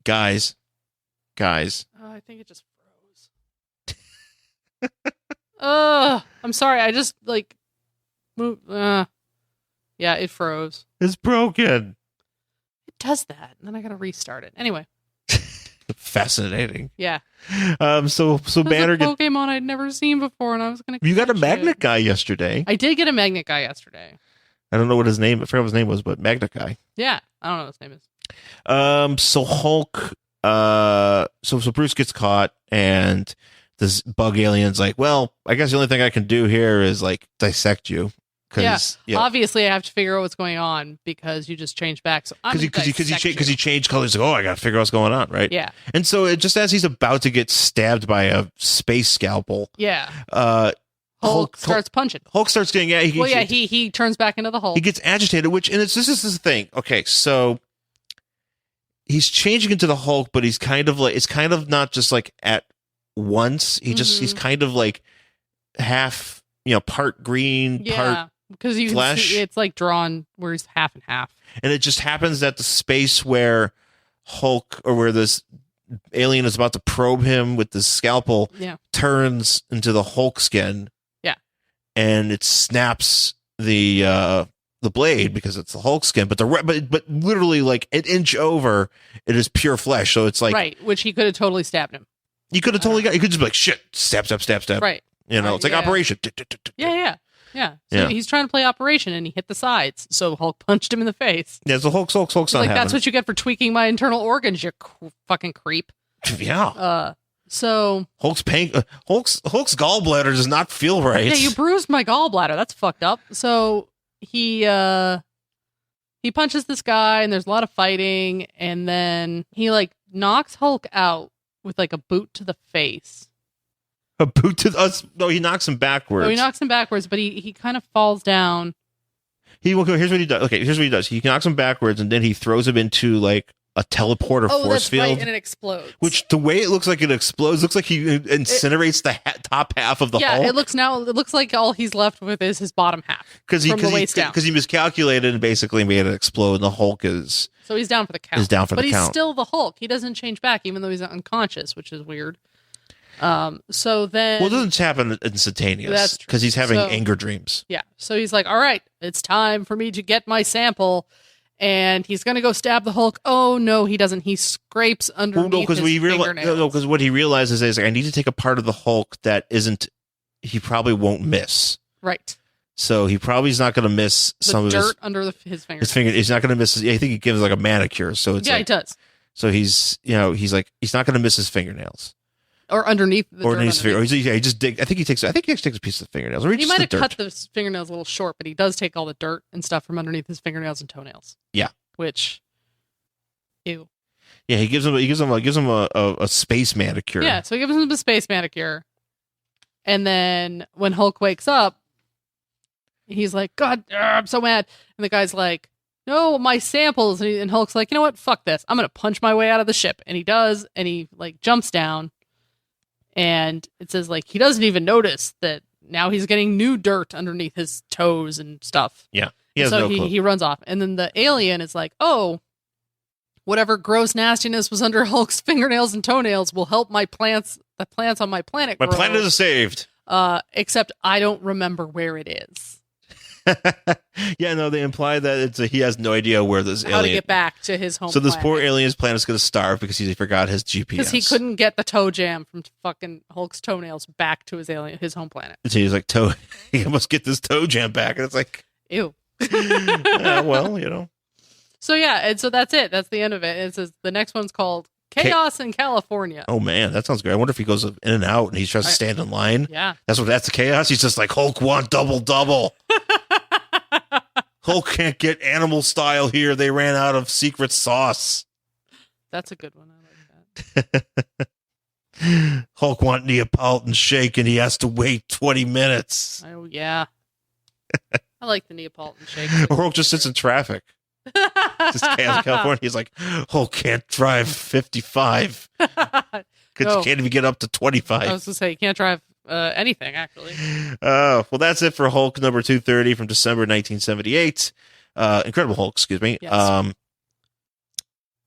Guys. Oh, I think it just froze. I'm sorry. I just moved. Yeah, it froze. It's broken. It does that, and then I gotta restart it. Anyway. Fascinating. Yeah. So Banner gets Pokemon I'd never seen before, and I was gonna. You got a magnet guy yesterday. I did get a magnet guy yesterday. I don't know what his name. I forgot what his name was, but magnet guy. Yeah, I don't know what his name is. So Hulk. So Bruce gets caught, and this bug alien's like, well, I guess the only thing I can do here is like dissect you. Obviously I have to figure out what's going on because you just changed back. So because he changed colors. Like, oh, I got to figure out what's going on, right? Yeah. And so just as he's about to get stabbed by a space scalpel, Hulk starts punching. Hulk starts getting he turns back into the Hulk. He gets agitated, this is the thing. Okay, so he's changing into the Hulk, but he's kind of like, it's kind of not just like at once. He's kind of like half, part green, part because you can flesh. see it's like drawn where he's half and half. And it just happens that the space where Hulk or where this alien is about to probe him with the scalpel turns into the Hulk skin. Yeah. And it snaps the blade because it's the Hulk skin, but but literally like an inch over, it is pure flesh. So it's like right, which he could have totally stabbed him. You could have totally got. You could just be like shit, stab. Right. You know, it's like Operation. Yeah. So he's trying to play Operation, and he hit the sides. So Hulk punched him in the face. Yeah, so Hulk's not like that's what you get for tweaking my internal organs, you fucking creep. Yeah. So Hulk's pain. Hulk's gallbladder does not feel right. Yeah, you bruised my gallbladder. That's fucked up. So he punches this guy, and there's a lot of fighting, and then he like knocks Hulk out with like a boot to the face. A boot to us? No, he knocks him backwards. Oh, he knocks him backwards, but he kind of falls down. Here's what he does. Okay, here's what he does. He knocks him backwards, and then he throws him into like a teleporter force field. Right, and it explodes. Which the way it looks like it explodes looks like he incinerates the top half of the Hulk. Yeah, it looks like all he's left with is his bottom half because he miscalculated and basically made it explode. And the Hulk is so he's down for the count. But he's still the Hulk. He doesn't change back, even though he's unconscious, which is weird. So then, well, it doesn't happen instantaneous because he's having anger dreams. Yeah, so he's like, "All right, it's time for me to get my sample." And he's going to go stab the Hulk. Oh, no, he doesn't. He scrapes underneath his fingernails. No, because what he realizes is, like, I need to take a part of the Hulk that he probably won't miss. Right. So he probably is not going to miss some of his dirt under his fingers. He's not going to miss. I think he gives like a manicure. So it's he does. So he's not going to miss his fingernails. Or underneath the or underneath. He just dig. I think he takes a piece of the fingernails. Or he might have cut the fingernails a little short, but he does take all the dirt and stuff from underneath his fingernails and toenails. Yeah. Which, ew. Yeah, he gives him a space manicure. Yeah, so he gives him a space manicure, and then when Hulk wakes up, he's like, "God, I'm so mad," and the guy's like, "No, my samples," and Hulk's like, "You know what? Fuck this. I'm gonna punch my way out of the ship," and he does, and he like jumps down. And it says, like, he doesn't even notice that now he's getting new dirt underneath his toes and stuff. Yeah. He runs off. And then the alien is like, oh, whatever gross nastiness was under Hulk's fingernails and toenails will help the plants on my planet grow. My planet is saved. Except I don't remember where it is. Yeah, no, they imply that he has no idea where this How to get back to his home. So this planet. poor alien's planet's going to starve because he forgot his GPS. Because he couldn't get the toe jam from fucking Hulk's toenails back to his home planet. So he's like, he must get this toe jam back. And it's like, ew. Well, you know. So yeah, and so that's it. That's the end of it. It says the next one's called Chaos in California. Oh man, that sounds great. I wonder if he goes in and out and he tries to stand in line. Yeah. That's the chaos. He's just like, Hulk want double. Hulk can't get animal style here. They ran out of secret sauce. That's a good one. I like that. Hulk want Neapolitan shake and he has to wait 20 minutes. Oh yeah. I like the Neapolitan shake. Or Hulk just sits in traffic. Just chaos in California. He's like, Hulk can't drive 55 because he can't even get up to 25. I was going to say, you can't drive anything, actually. Well, that's it for Hulk number 230 from December 1978. Incredible Hulk, excuse me. Yes.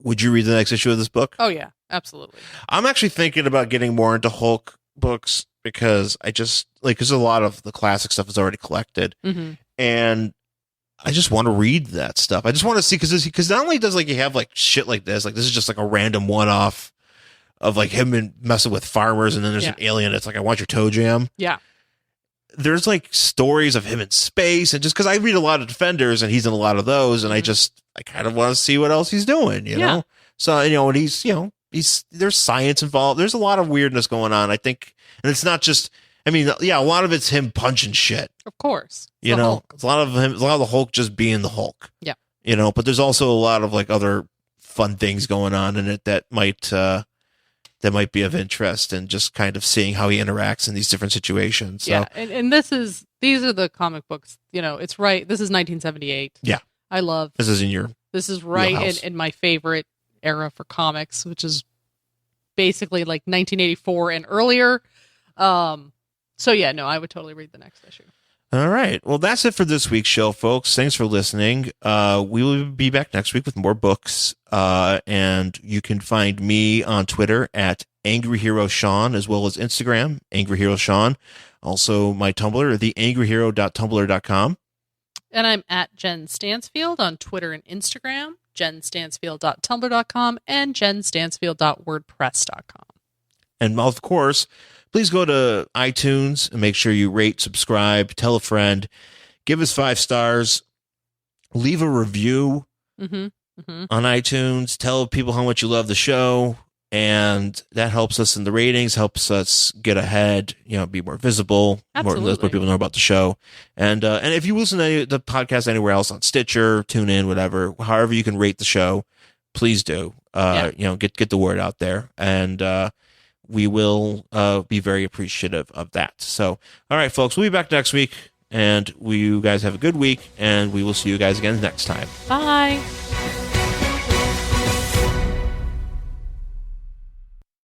Would you read the next issue of this book? Oh, yeah, absolutely. I'm actually thinking about getting more into Hulk books because I just, because a lot of the classic stuff is already collected. Mm-hmm. And I just want to read that stuff. I just want to see, because not only does you have shit like this is just a random one-off of him messing with farmers, and then there's an alien that's I want your toe jam. Yeah. There's stories of him in space, and just because I read a lot of Defenders and he's in a lot of those, and I kind of want to see what else he's doing, you know? So, and he's there's science involved. There's a lot of weirdness going on, I think. And it's not just, a lot of it's him punching shit. Of course. You know, it's a lot of the Hulk just being the Hulk. Yeah. You know, but there's also a lot of other fun things going on in it that might be of interest, and just kind of seeing how he interacts in these different situations. So. Yeah, and these are the comic books. It's right. This is 1978. Yeah, I love. This is right in my favorite era for comics, which is basically 1984 and earlier. So yeah, no, I would totally read the next issue. All right. Well, that's it for this week's show, folks. Thanks for listening. We will be back next week with more books. And you can find me on Twitter at Angry Hero Shawn, as well as Instagram, Angry Hero Shawn. Also, my Tumblr, theangryhero.tumblr.com. And I'm at Jen Stansfield on Twitter and Instagram, jenstansfield.tumblr.com, and jenstansfield.wordpress.com. And of course, please go to iTunes and make sure you rate, subscribe, tell a friend, give us 5 stars, leave a review on iTunes, tell people how much you love the show, and that helps us in the ratings, helps us get ahead, be more visible, let more people know about the show. And if you listen to the podcast anywhere else on Stitcher, TuneIn, whatever, however you can rate the show, please do. Get the word out there, and we will be very appreciative of that. So, all right, folks, we'll be back next week, and you guys have a good week, and we will see you guys again next time. Bye.